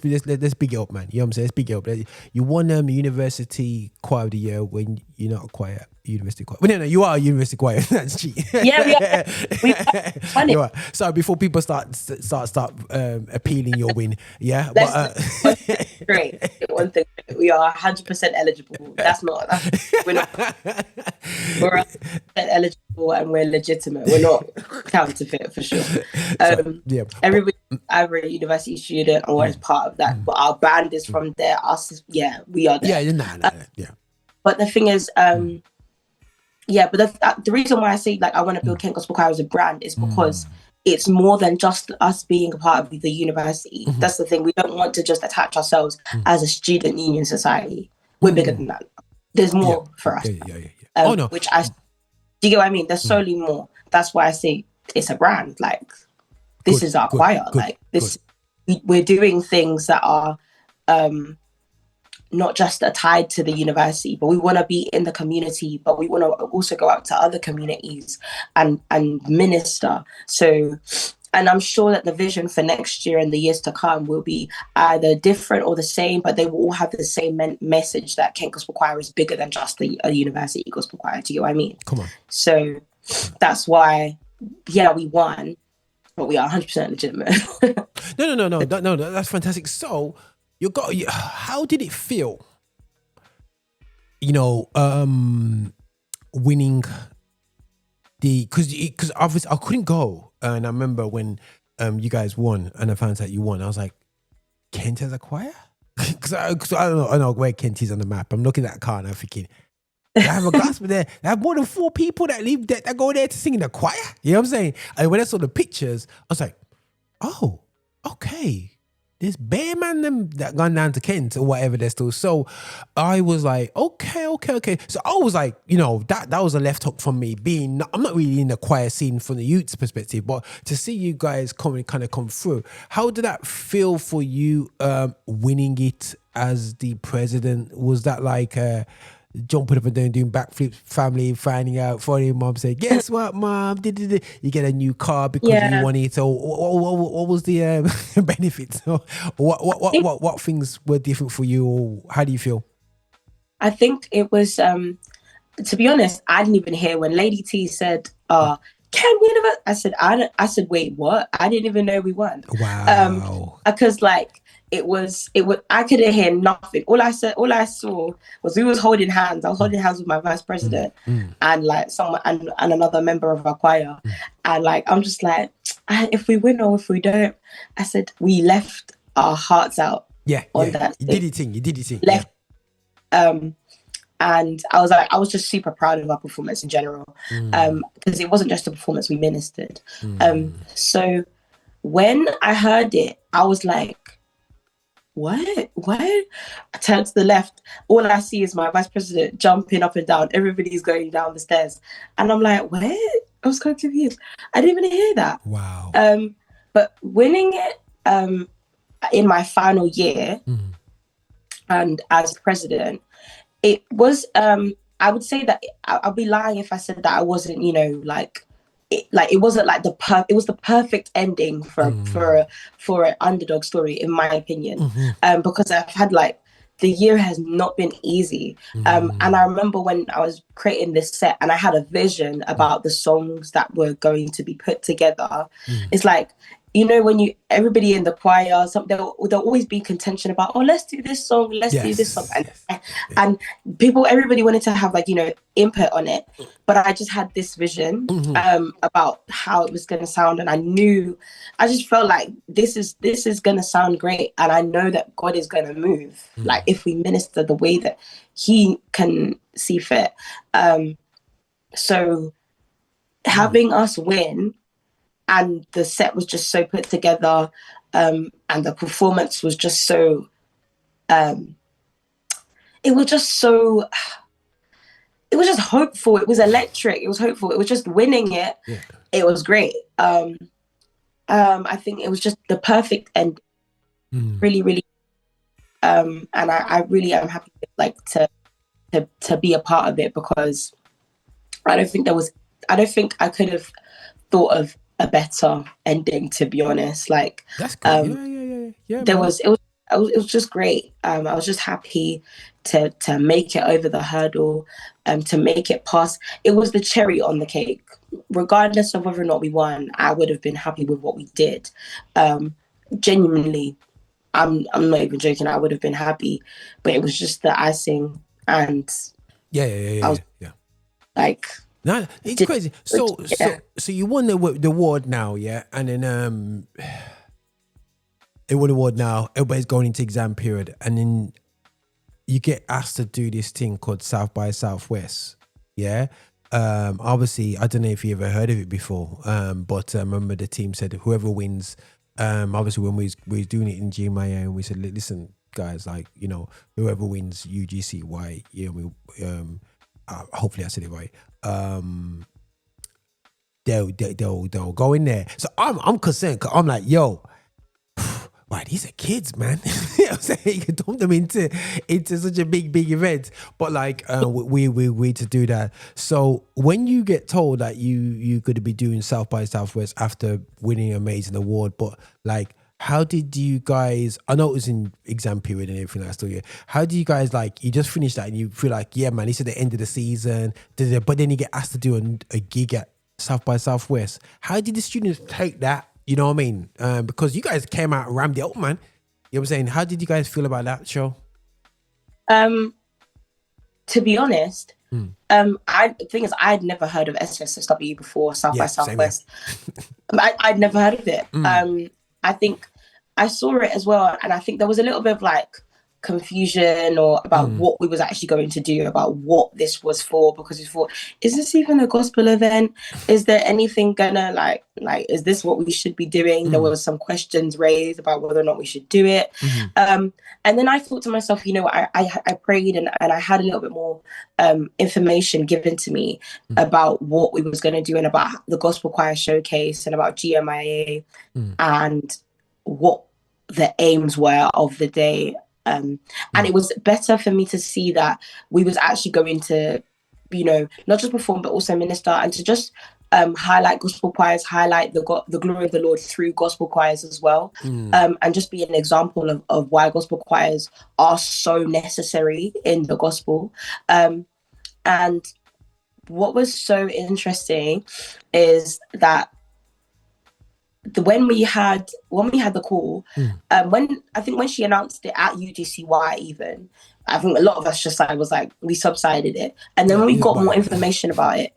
big it up, man. You know what I'm saying? Let's big it up. You won University Choir of the Year when you're not a choir, University Choir. Well, no, you are a University Choir. That's cheap. Yeah, we won You it. are. So before people start appealing your win, yeah. One thing great. One thing, we are 100% eligible. We're not 100% eligible, and we're legitimate. We're not counterfeit for sure. Everybody, either a university student or as part of that, but our band is from there. We are there. Yeah. But the thing is, but the reason why I say like I want to build Kent Gospel Choir as a brand is because it's more than just us being a part of the university. That's the thing. We don't want to just attach ourselves as a student union society. We're bigger than that. There's more for us. No. Do you get what I mean? There's solely more. That's why I say it's a brand. Like this is our choir. Like this, we're doing things that are not just tied to the university, but we want to be in the community, but we want to also go out to other communities and minister. So, and I'm sure that the vision for next year and the years to come will be either different or the same, but they will all have the same message that Kent Gospel Choir is bigger than just a university gospel choir. Do you get what I mean? Come on. So that's why, we won, but we are 100% legitimate. No, that's fantastic. So how did it feel? Winning because obviously I couldn't go, and I remember when you guys won and I found out you won, I was like, Kent has a choir? Because I don't know where Kent is on the map. I'm looking at that car and I'm thinking, they have a gospel there. They have more than 4 people that live there that go there to sing in the choir. You know what I'm saying? And when I saw the pictures, I was like, oh, okay. There's bare man them that gone down to Kent or whatever they're still. So I was like, okay. So I was like, that was a left hook from me I'm not really in the choir scene from the youth's perspective, but to see you guys come through. How did that feel for you winning it as the president? Was that like jumping up and down, doing backflips, family finding out, phoning mom, saying, guess what, mom? You get a new car because you want it. So what was the benefits? What things were different for you, or how do you feel? I think it was, to be honest, I didn't even hear when Lady T said, can we never? I said, wait, what? I didn't even know we won. Wow. Because like, it was I couldn't hear nothing. All I saw was we was holding hands. I was holding hands with my vice president and like someone and another member of our choir. And like I'm just like, if we win or if we don't, I said we left our hearts out. On that. You did your thing. Left. And I was just super proud of our performance in general. Because it wasn't just a performance, we ministered. So when I heard it, I was like, what? I turned to the left. All I see is my vice president jumping up and down. Everybody's going down the stairs. And I'm like, what? I was kind of confused. I didn't even hear that. Wow. But winning it in my final year and as president, it was, I would say that I'll be lying if I said that I wasn't, it wasn't like it was the perfect ending for an underdog story, in my opinion, because I've had the year has not been easy, and I remember when I was creating this set and I had a vision about the songs that were going to be put together. It's like, when everybody in the choir, there'll always be contention about, let's do this song, do this song. And everybody wanted to have input on it. But I just had this vision about how it was going to sound. And I just felt like this is going to sound great. And I know that God is going to move, if we minister the way that he can see fit. So having us win, and the set was just so put together, and the performance was just so, it was just hopeful. It was electric. It was hopeful. It was just winning it. Yeah. It was great. I think it was just the perfect end. Really, really. And I really am happy to be a part of it, because I don't think I could have thought of a better ending, to be honest. That's good. Yeah, there man. was it was just great. I was just happy to make it over the hurdle, to make it past. It was the cherry on the cake. Regardless of whether or not we won, I would have been happy with what we did. Genuinely, I'm not even joking. I would have been happy, but it was just the icing, and I was Yeah. like, No, it's crazy. So you won the award now, yeah, and then it won the award now. Everybody's going into exam period, and then you get asked to do this thing called South by Southwest, yeah. Obviously, I don't know if you ever heard of it before, but I remember the team said whoever wins. Obviously, when we was doing it in GMIA, and we said, listen, guys, like, you know, whoever wins UGCY, you know, hopefully I said it right. They'll go in there. So I'm concerned. 'Cause I'm like, yo, right, these are kids, man. You know what I'm saying? You can dump them into such a big event. But like, we to do that. So when you get told that you're going to be doing South by Southwest after winning an amazing award, but like, how did you guys, I know it was in exam period and everything like that, yeah. How do you guys, like, you just finished that and you feel like, yeah, man, this is the end of the season, but then you get asked to do a gig at South by Southwest. How did the students take that? You know what I mean? Because you guys came out and rammed it up, man. You know what I'm saying? How did you guys feel about that show? To be honest, the thing is, I'd never heard of SXSW before South by Southwest. I'd never heard of it. I think I saw it as well, and I think there was a little bit of like confusion or about what we was actually going to do, about what this was for, because we thought, is this even a gospel event? Is there anything gonna like is this what we should be doing? There was some questions raised about whether or not we should do it. And then I thought to myself, you know, I prayed and I had a little bit more information given to me about what we was going to do and about the gospel choir showcase and about GMIA and what the aims were of the day. And it was better for me to see that we was actually going to, you know, not just perform, but also minister, and to just highlight gospel choirs, highlight the glory of the Lord through gospel choirs as well. And just be an example of why gospel choirs are so necessary in the gospel. And what was so interesting is that when we had the call, when she announced it at UGCY, even I think a lot of us just we subsided it, and then when we got more information about it,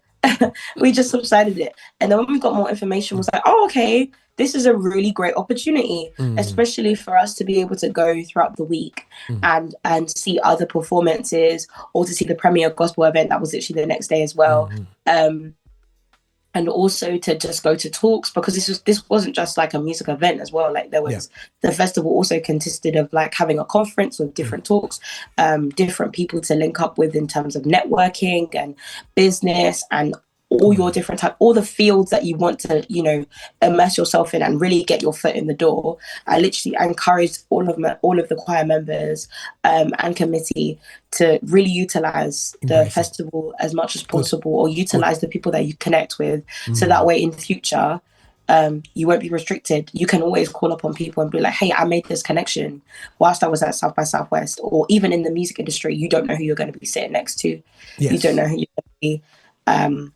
we just subsided it, and then when we got more information, was like, oh, okay, this is a really great opportunity, especially for us to be able to go throughout the week and see other performances, or to see the premiere gospel event that was literally the next day as well. And also to just go to talks, because this wasn't just like a music event as well. Like there was the festival also consisted of like having a conference with different talks, different people to link up with in terms of networking and business and all your different all the fields that you want to, you know, immerse yourself in and really get your foot in the door. I literally encouraged all of the choir members and committee to really utilize the festival as much as possible, or utilize the people that you connect with, so that way in the future you won't be restricted. You can always call upon people and be like, hey, I made this connection whilst I was at South by Southwest, or even in the music industry, you don't know who you're going to be sitting next to. You don't know who you're going to be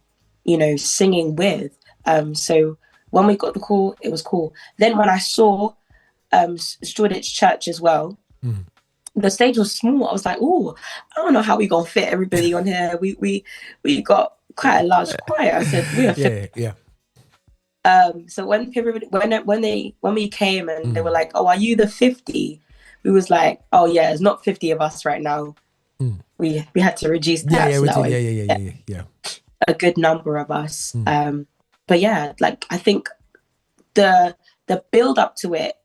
you know, singing with. So when we got the call, it was cool. Then when I saw Shoreditch Church as well, the stage was small. I was like, oh, I don't know how we gonna fit everybody on here. We got quite a large choir. I said, we are fit. So when we came and they were like, oh, are you the 50? We was like, oh yeah, it's not 50 of us right now. We had to reduce that. A good number of us. But yeah, like I think the build up to it,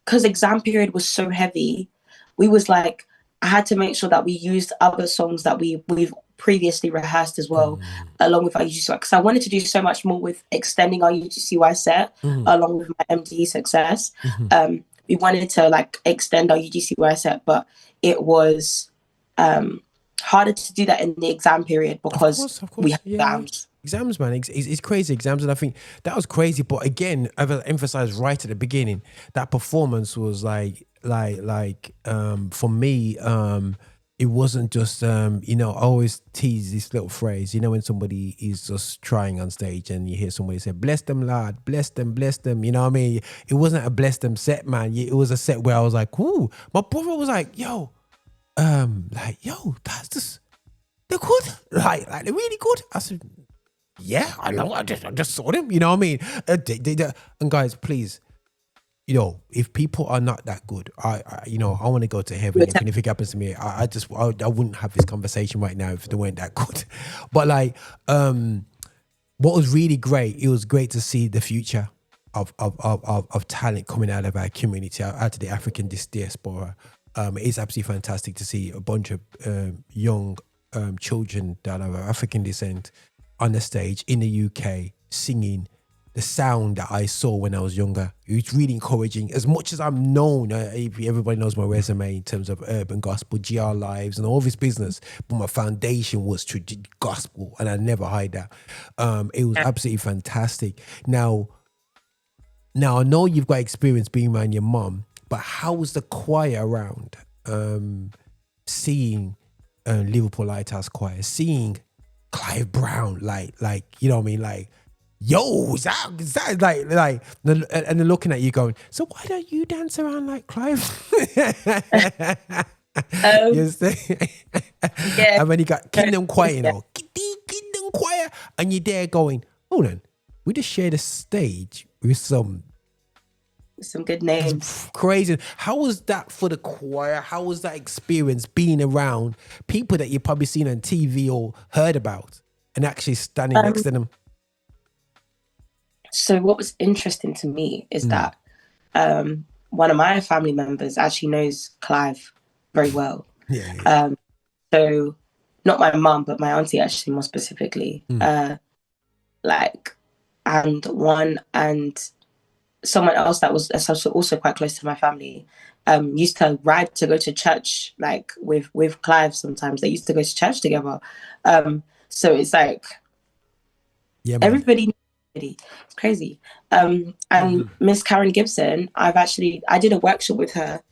because exam period was so heavy, we was like, I had to make sure that we used other songs that we've previously rehearsed as well, along with our UGCY, because I wanted to do so much more with extending our UGCY set along with my MDE success. We wanted to like extend our UGCY set, but it was harder to do that in the exam period because Of we course, have yeah. exams. Exams, man, it's crazy exams, and I think that was crazy. But again, I've emphasized right at the beginning that performance was for me, it wasn't just I always tease this little phrase, when somebody is just trying on stage and you hear somebody say, "Bless them, lad, bless them," you know what I mean? It wasn't a bless them set, man. It was a set where I was like, "Ooh," my brother was like, "Yo, that's just." They're good, like they're really good. I said, yeah, I know. I just saw them. You know what I mean? And guys, please, if people are not that good, I want to go to heaven. If anything happens to me, I wouldn't have this conversation right now if they weren't that good. But what was really great, it was great to see the future of talent coming out of our community, out of the African diaspora. It's absolutely fantastic to see a bunch of young children that are of African descent on the stage in the UK singing the sound that I saw when I was younger. It's really encouraging. As much as I'm known, everybody knows my resume in terms of urban gospel, GR Lives and all this business, but my foundation was gospel, and I never hide that. It was absolutely fantastic. Now I know you've got experience being around your mum, but how was the choir around? Seeing Liverpool Lighthouse Choir, seeing Clive Brown, like you know what I mean, like, yo, is that like, and they're looking at you going, so why don't you dance around like Clive? You see? Yeah. And then you got Kingdom Choir, Kingdom Choir, and you're there going, hold on, we just share the stage with some good names. Crazy. How was that for the choir? How was that experience being around people that you've probably seen on TV or heard about and actually standing next to them? So what was interesting to me is that one of my family members actually knows Clive very well. Yeah. So not my mum, but my auntie actually, more specifically. And someone else that was also quite close to my family used to ride to go to church, like with Clive. Sometimes they used to go to church together. So it's like everybody. It's crazy. And Miss Karen Gibson, I did a workshop with her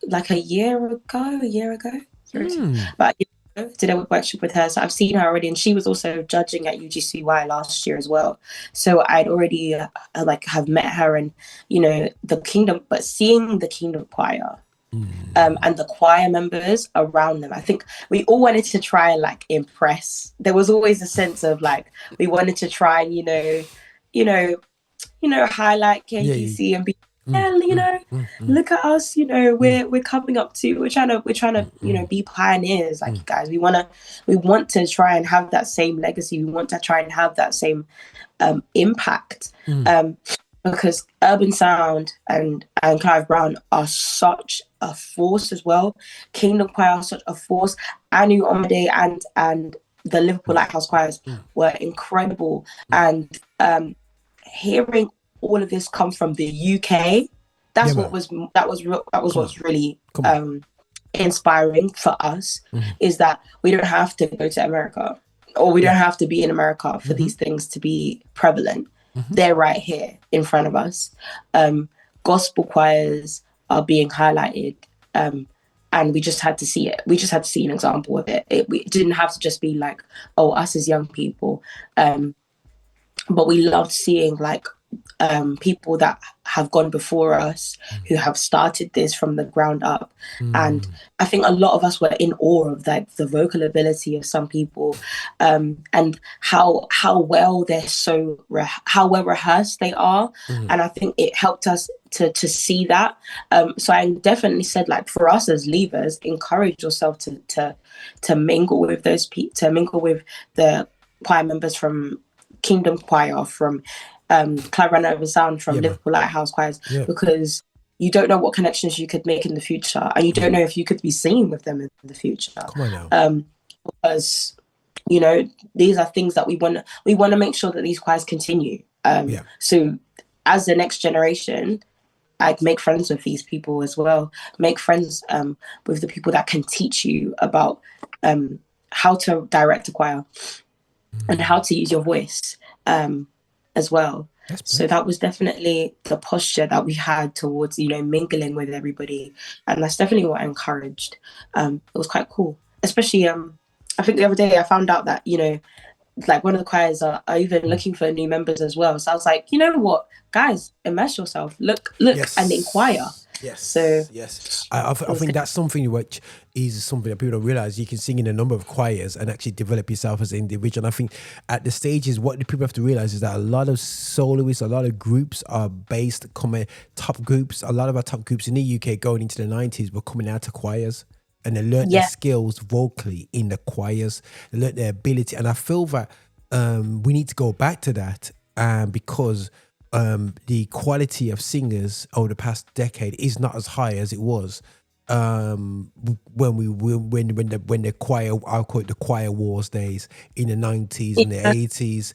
like a year ago. But did a workshop with her, so I've seen her already, and she was also judging at UGCY last year as well. So I'd already have met her, and but seeing the Kingdom Choir and the choir members around them, I think we all wanted to try and impress. There was always a sense of we wanted to try and highlight KGC and be look at us, we're coming up to, we're trying to be pioneers, you guys. We want to try and have that same legacy. We want to try and have that same impact, because Urban Sound and Clive Brown are such a force as well. Kingdom Choir are such a force. Anu Omade and the Liverpool Lighthouse Choirs were incredible, and hearing all of this come from the UK. That was what's really inspiring for us, is that we don't have to go to America, or we don't have to be in America for these things to be prevalent. They're right here in front of us. Gospel choirs are being highlighted, and we just had to see it. We just had to see an example of it. It didn't have to just be us as young people, but we loved seeing people that have gone before us, who have started this from the ground up. And I think a lot of us were in awe of the vocal ability of some people, and how well how well rehearsed they are. And I think it helped us to see that. So I definitely said, for us as leavers, encourage yourself to mingle with those people, to mingle with the choir members from Kingdom Choir, from Clive Brown Urban Sound, from Liverpool Lighthouse Choirs, because you don't know what connections you could make in the future, and you don't know if you could be singing with them in the future. Come on now. Because these are things that we want to make sure that these choirs continue. So as the next generation, like make friends with these people as well. Make friends with the people that can teach you about how to direct a choir and how to use your voice as well. So that was definitely the posture that we had towards, mingling with everybody. And that's definitely what I encouraged. It was quite cool. Especially, I think the other day I found out that, like one of the choirs are even looking for new members as well. So I was like, you know what, guys, immerse yourself, look, Yes. and inquire. Yes. So yes, I think that's something which is something that people don't realize. You can sing in a number of choirs and actually develop yourself as an individual. And I think at the stages, what the people have to realize is that a lot of soloists, a lot of groups are top groups. A lot of our top groups in the UK going into the 90s were coming out to choirs. And they learned their skills vocally in the choirs. They learned their ability. And I feel that we need to go back to that because the quality of singers over the past decade is not as high as it was when the choir, I'll call it the choir wars days in the 90s and the 80s.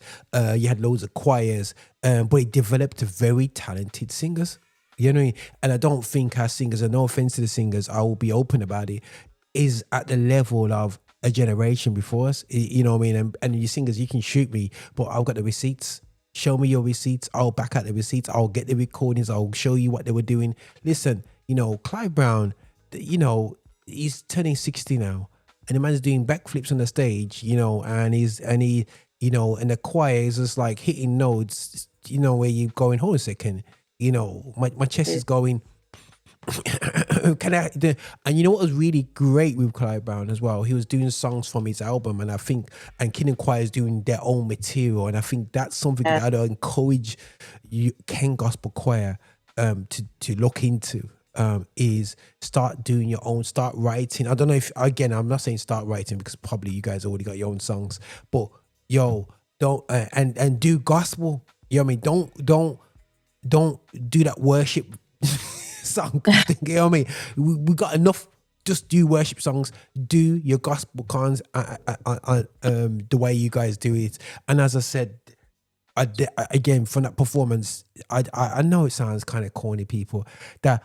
You had loads of choirs, but it developed very talented singers. You know what I mean? And I don't think our singers, and no offense to the singers, I will be open about it, is at the level of a generation before us. You know what I mean? And you singers, you can shoot me, but I've got the receipts. Show me your receipts. I'll back out the receipts. I'll get the recordings. I'll show you what they were doing. Listen, Clive Brown, he's turning 60 now. And the man's doing backflips on the stage, and the choir is just like hitting notes, where you're going, hold a second. My chest is going. And you know what was really great with Clive Brown as well? He was doing songs from his album, and I think, and King and Choir is doing their own material, and I think that's something that I'd encourage you, Ken Gospel Choir, to look into. Is start doing your own, start writing. I don't know if, again, I'm not saying start writing because probably you guys already got your own songs, but don't and do gospel. You know what I mean? Don't do that worship song thing. You know what I mean? We got enough. Just do worship songs. Do your gospel cons the way you guys do it. And as I said, again, from that performance, I know it sounds kind of corny, people, that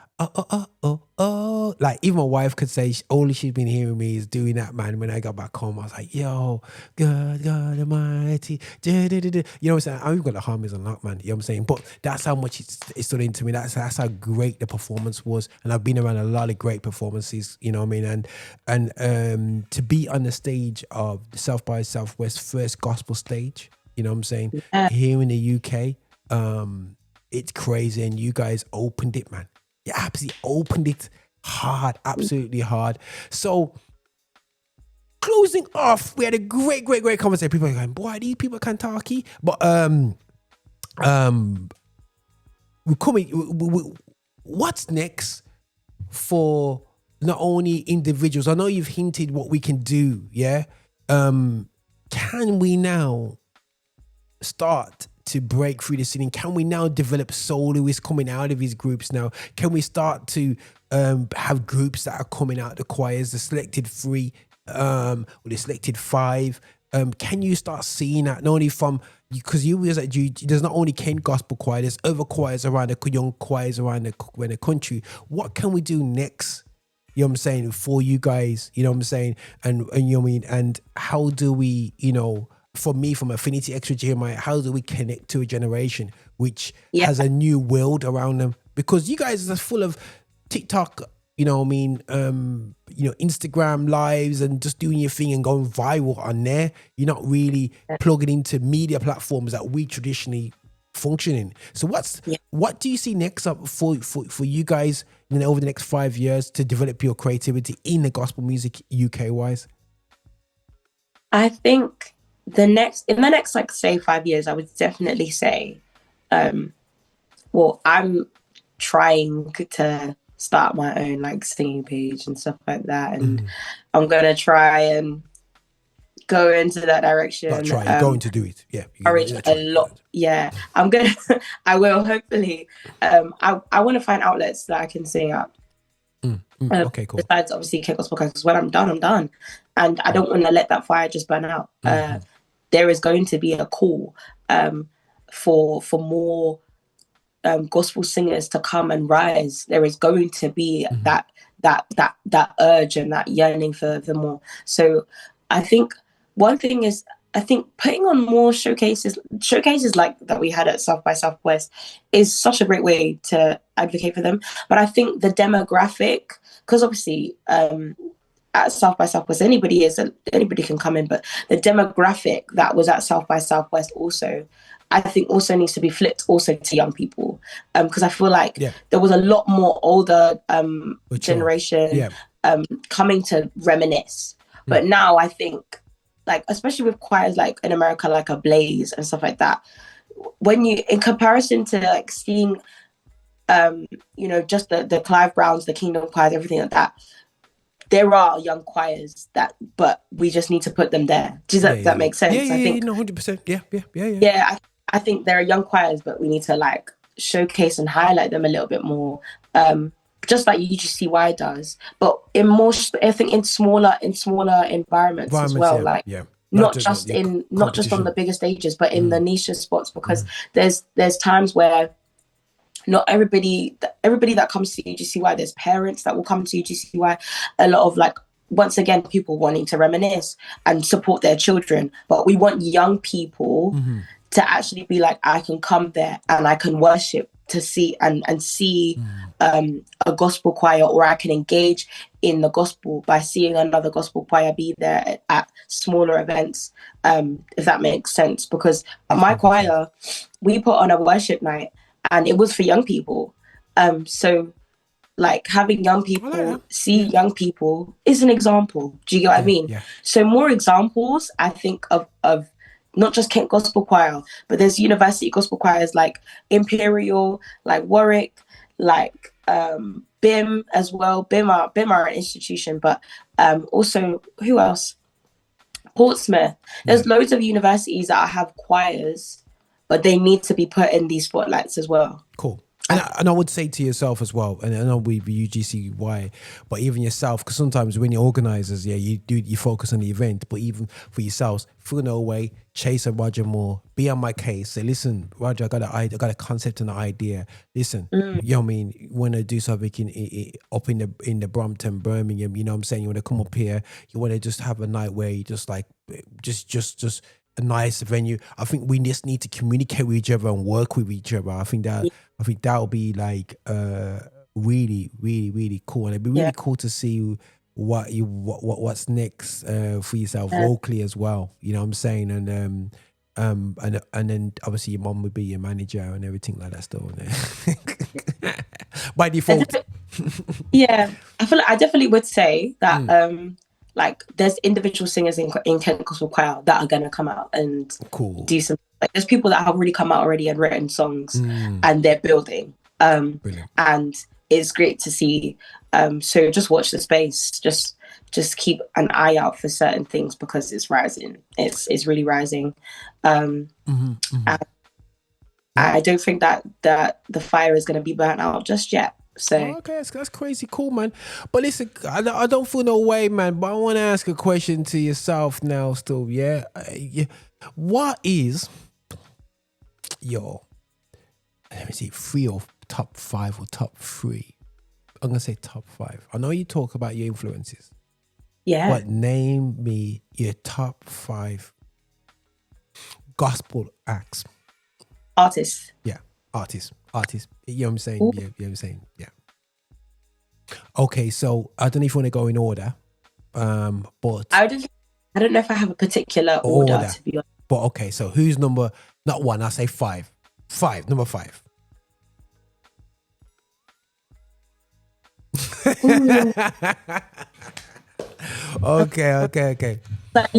like even my wife could say all she's been hearing me is doing that, man. When I got back home, I was like, yo, God Almighty, you know what I'm saying? I've got the harmonies on that, man. You know what I'm saying? But that's how much it stood into me. That's how great the performance was. And I've been around a lot of great performances, you know what I mean? And to be on the stage of the South by Southwest first gospel stage, you know what I'm saying? Yeah. Here in the UK, it's crazy, and you guys opened it, man. You absolutely opened it hard, absolutely hard. So, closing off, we had a great conversation. People are going, boy, these people can talky. But we're coming. What's next for not only individuals? I know you've hinted what we can do. Yeah. Can we now start to break through the scene? Can we now develop soloists coming out of these groups now? Can we start to have groups that are coming out of the choirs, the selected 3 or the selected 5? Can you start seeing that, not only from, because you realize that there's not only Kent Gospel Choir, there's other choirs around the young choirs around the country. What can we do next? You know what I'm saying, for you guys, you know what I'm saying? And you know what I mean? And how do we, for me, from Affinity Xtra GMIA, how do we connect to a generation which has a new world around them? Because you guys are full of TikTok, you know what I mean, Instagram lives and just doing your thing and going viral on there. You're not really plugging into media platforms that we traditionally function in. So what do you see next up for you guys, over the next 5 years to develop your creativity in the gospel music UK wise? I think in the next like say 5 years, I would definitely say, I'm trying to start my own like singing page and stuff like that, and I'm gonna try and go into that direction. You're going to do it, yeah. A lot, yeah. I will hopefully. I want to find outlets that I can sing at. Okay, cool. Besides, obviously, Ken Gospel Choir, because when I'm done, and I don't want to let that fire just burn out. There is going to be a call for more gospel singers to come and rise. There is going to be that urge and that yearning for more. So I think one thing is, I think putting on more showcases like that we had at South by Southwest is such a great way to advocate for them. But I think the demographic, because obviously at South by Southwest anybody can come in, but the demographic that was at South by Southwest also, I think also needs to be flipped also to young people, because I feel like there was a lot more older generation coming to reminisce. But now I think, like, especially with choirs like in America, like a Blaze and stuff like that, when you, in comparison to like seeing, just the Clive Browns, the Kingdom choirs, everything like that, there are young choirs but we just need to put them there. Does that make sense? Yeah, I think 100%. Yeah. Yeah, I think there are young choirs, but we need to like showcase and highlight them a little bit more, just like UGCY does. But I think in smaller environments as well, like not just on the bigger stages, but in the niche spots, because there's times where not everybody that comes to UGCY, there's parents that will come to UGCY, a lot of like, once again, people wanting to reminisce and support their children, but we want young people to actually be like, I can come there and I can worship to see and see a gospel choir, or I can engage in the gospel by seeing another gospel choir be there at smaller events, if that makes sense. Because my choir, we put on a worship night and it was for young people. So like having young people see young people is an example. Do you get what I mean? Yeah. So more examples, I think, of not just Kent Gospel Choir, but there's university gospel choirs like Imperial, like Warwick, like BIM as well. BIM are an institution, but also, who else? Portsmouth. There's loads of universities that have choirs, but they need to be put in these spotlights as well. Cool. And I would say to yourself as well, and I know we UGCY, but even yourself, because sometimes when you're organisers, you focus on the event, but even for yourselves, through no way, chase a Roger Moore, be on my case, say, listen, Roger, I got a concept and an idea. Listen, you know what I mean? You want to do something up in the Brompton, Birmingham, you know what I'm saying? You want to come up here, you want to just have a night where you just like, just a nice venue. I think we just need to communicate with each other and work with each other. I think that'll be like really, really, really cool, and it'd be really cool to see what's next for yourself locally as well. You know what I'm saying? And then obviously your mom would be your manager and everything like that still. By default. I feel like I definitely would say that like there's individual singers in Kent Gospel Choir that are gonna come out and do some, like, there's people that have already come out already and written songs and they're building, and it's great to see. So just watch the space, just keep an eye out for certain things, because it's rising. It's really rising. I don't think that the fire is going to be burnt out just yet. So okay, that's crazy cool, man. But listen, I don't feel no way, man. But I want to ask a question to yourself now, still. Yeah, what is your, let me see, top 5 or top 3? I'm gonna say top 5. I know you talk about your influences. Yeah. But name me your top 5 gospel acts. Artists. Yeah, artists. You know what I'm saying? Ooh. Yeah, you know what I'm saying? Yeah. Okay, so I don't know if you want to go in order, but I don't know if I have a particular order to be honest. But okay, so who's number? Not 1. I say 5. Number 5. Okay. But I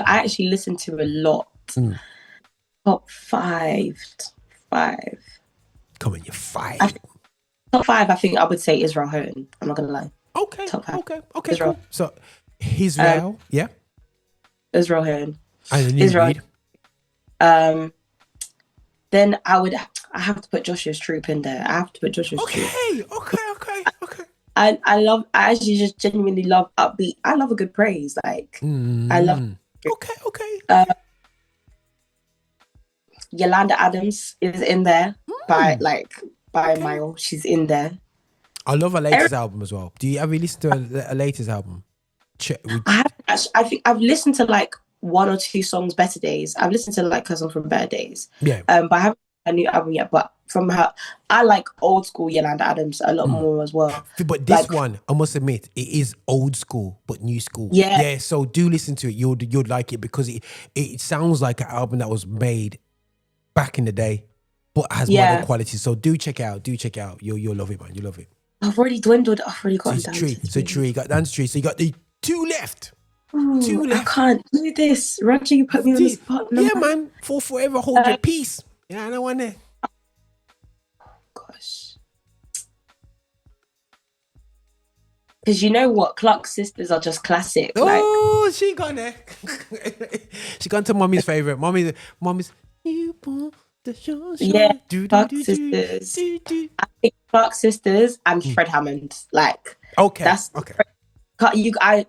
actually listen to a lot. Top 5. Come on, you're 5. Top 5, I think I would say Israel Houghton. I'm not gonna lie. Okay. Top 5. Okay. Israel. Cool. So Israel, Israel Houghton. Israel. Then I have to put Joshua's Troop in there. I have to put Joshua's Troop. Okay. I actually just genuinely love upbeat. I love a good praise. Like I love. Okay. Yolanda Adams is in there. by Mile. She's in there. I love her latest album as well. Have you listened to her latest album? I haven't actually, I think I've listened to like one or two songs, Better Days. I've listened to like her song from Better Days. Yeah. But I haven't a new album yet. But from her, I like old school Yolanda Adams a lot more as well. But this one, I must admit, it is old school but new school. Yeah. Yeah. So do listen to it. You'll like it because it sounds like an album that was made back in the day, but has modern quality. So do check it out. You'll love it, man. You love it. I've already dwindled. I've already got down to three. So you got down to three. So you got the two left. Ooh, two left. I can't do this. Roger, you put me on the spot. Yeah, man. For forever, hold your peace. Yeah, I know one there. Gosh. Because you know what? Clark's Sisters are just classic. Oh, she gone there. She gone to mommy's favorite. Mommy's. You want the show. Yeah, Clark's Sisters. I think Clark's Sisters and Fred Hammond. Like, okay, that's okay.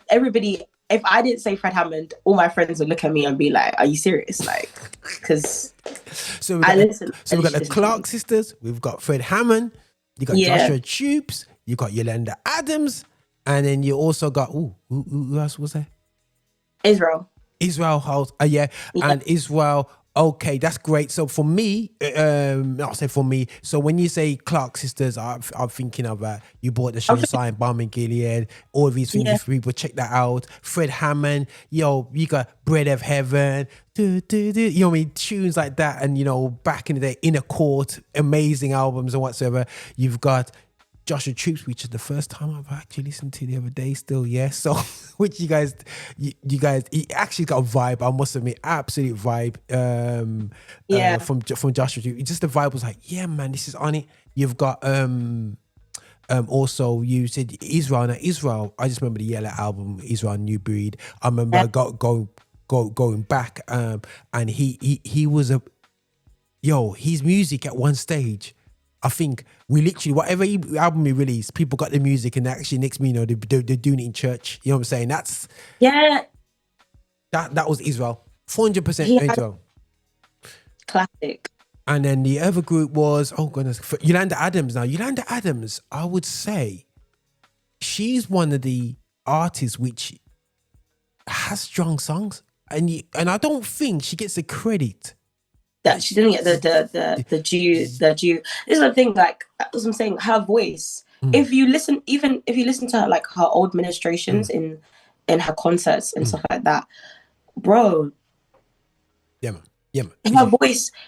Everybody. If I didn't say Fred Hammond, all my friends would look at me and be like, "Are you serious?" Like, because we got the Clark Sisters. We've got Fred Hammond. You got Joshua Tubes. You got Yolanda Adams, and then you also got who else was there? Israel House. And Israel. Okay, that's great. So for me, I'll say for me. So when you say Clark Sisters, I'm thinking of You Bought the Sunshine, Bomb and Gilead, all of these things. If people check that out. Fred Hammond, you got Bread of Heaven, you know what I mean, tunes like that. And back in the day, Inner Court, amazing albums and whatsoever. You've got Joshua Troops, which is the first time I've actually listened to the other day still, so which you guys it actually got a vibe, I must admit, absolute vibe from Joshua Troops. Just the vibe was like, yeah man, this is on it. You've got also you said Israel. Now Israel, I just remember the Yellow album, Israel New Breed. I remember going back and he was his music at one stage, I think we literally, whatever album he released, people got the music and actually next they're doing it in church. You know what I'm saying? That's that was Israel. 400% Israel. Classic. And then the other group was, oh goodness, Yolanda Adams. Now, Yolanda Adams, I would say she's one of the artists which has strong songs. And I don't think she gets the credit. That she didn't get the due. This is the thing, like as I'm saying, her voice. If you listen to her, like her old ministrations in her concerts and stuff like that, bro. Yeah, man.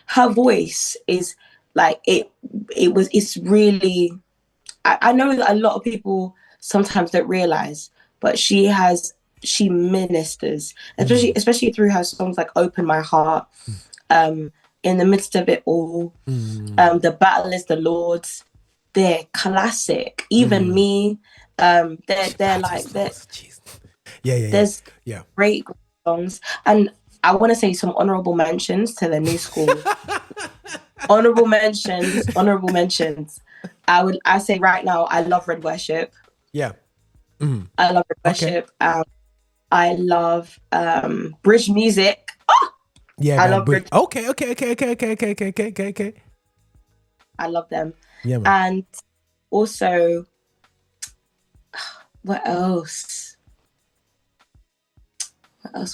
Her voice is like it's really. I know that a lot of people sometimes don't realize, but she ministers, especially through her songs like "Open My Heart." In the midst of it all, the battle is the Lord's. They're classic. Even me, they're like that. There's great songs, and I want to say some honorable mentions to the new school. honorable mentions. I say right now, I love Red Worship. Yeah, I love Red Worship. I love Bridge Music. Yeah, I love Bridge. Okay. I love them. Yeah, man. And also, what else? I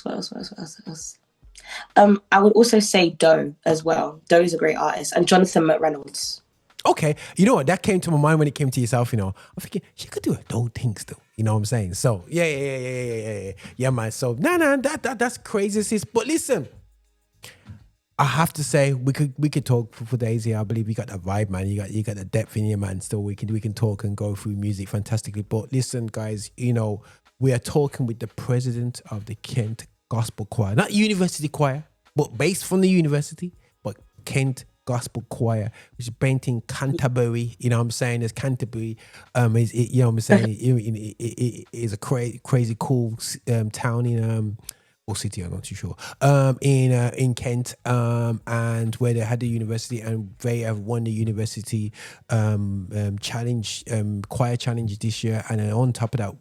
would also say Doe as well. Doe is a great artist, and Jonathan McReynolds. Okay, you know what? That came to my mind when it came to yourself. I'm thinking she could do a Doe thing still. You know what I'm saying? So yeah, man. So that's crazy, sis. But listen. I have to say we could talk for days here. I believe you got that vibe, man. You got the depth in you, man. Still, we can talk and go through music fantastically. But listen, guys, we are talking with the president of the Kent Gospel Choir, not University Choir, but based from the university, but Kent Gospel Choir, which is based in Canterbury. You know what I'm saying? There's Canterbury. You know what I'm saying? It is a crazy cool town in or city, I'm not too sure, in Kent, and where they had the university, and they have won the university challenge, choir challenge this year. And then on top of that,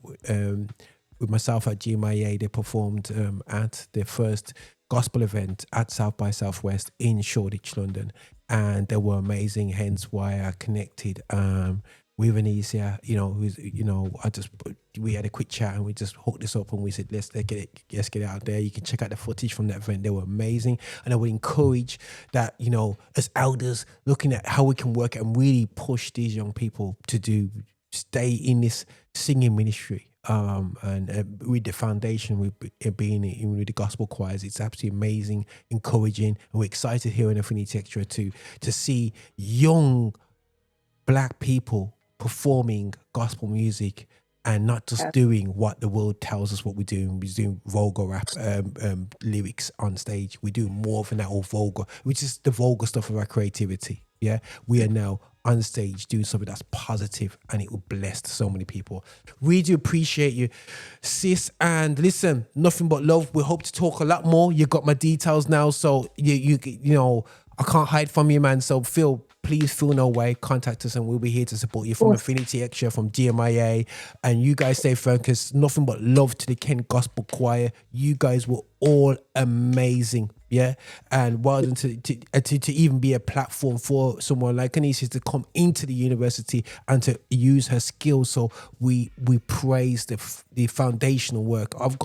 with myself at GMIA, they performed at their first gospel event at South by Southwest in Shoreditch, London. and they were amazing. Hence why I connected with Annicia. Who's we had a quick chat and we just hooked this up and we said let's get it out there. You can check out the footage from that event. They were amazing, and I would encourage that as elders looking at how we can work and really push these young people to stay in this singing ministry. And with the foundation, with being in with the gospel choirs, it's absolutely amazing, encouraging, and we're excited here in Affinity Xtra to see young Black people performing gospel music and not just doing what the world tells us what we're doing. We're doing vulgar rap lyrics on stage. We're doing more than that, or vulgar, which is the vulgar stuff of our creativity. Yeah, we are now on stage doing something that's positive, and it will bless so many people. We do appreciate you, sis. And listen, nothing but love. We hope to talk a lot more. You got my details now, so you I can't hide from you, man. So please feel no way. Contact us and we'll be here to support you from Affinity Xtra, from GMIA. And you guys stay focused. Nothing but love to the Kent Gospel Choir. You guys were all amazing. Yeah, and well done to even be a platform for someone like Annicia to come into the university and to use her skills. So we praise the foundational work of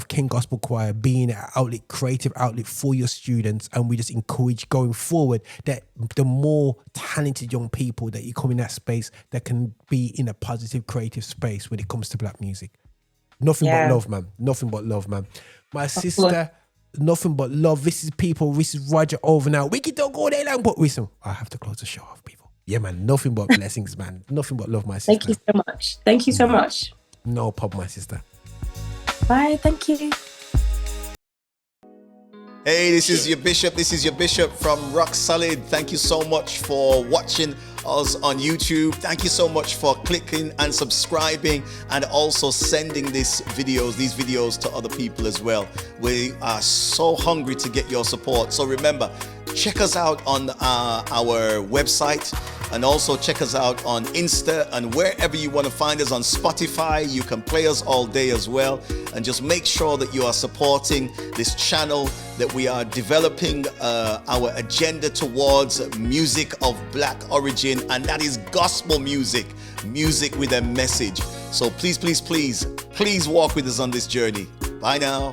King Gospel Choir being an outlet, creative outlet for your students, and we just encourage going forward that the more talented young people that you come in that space that can be in a positive creative space when it comes to Black music. Nothing but love, man. Nothing but love, man. My sister. Nothing but love. This is people. This is Roger over now. We can talk all day long, but listen, I have to close the show off, people. Yeah, man. Nothing but blessings, man. Nothing but love, my sister. Thank you so much. Thank you so much. No problem, my sister. Bye. Thank you. Hey, this is your bishop. This is your bishop from Rock Solid. Thank you so much for watching us on YouTube. Thank you so much for clicking and subscribing, and also sending these videos to other people as well. We are so hungry to get your support. So remember, check us out on our website, and also check us out on Insta, and wherever you want to find us on Spotify. You can play us all day as well. And just make sure that you are supporting this channel, that we are developing our agenda towards music of Black origin, and that is gospel music with a message. So please walk with us on this journey. Bye now.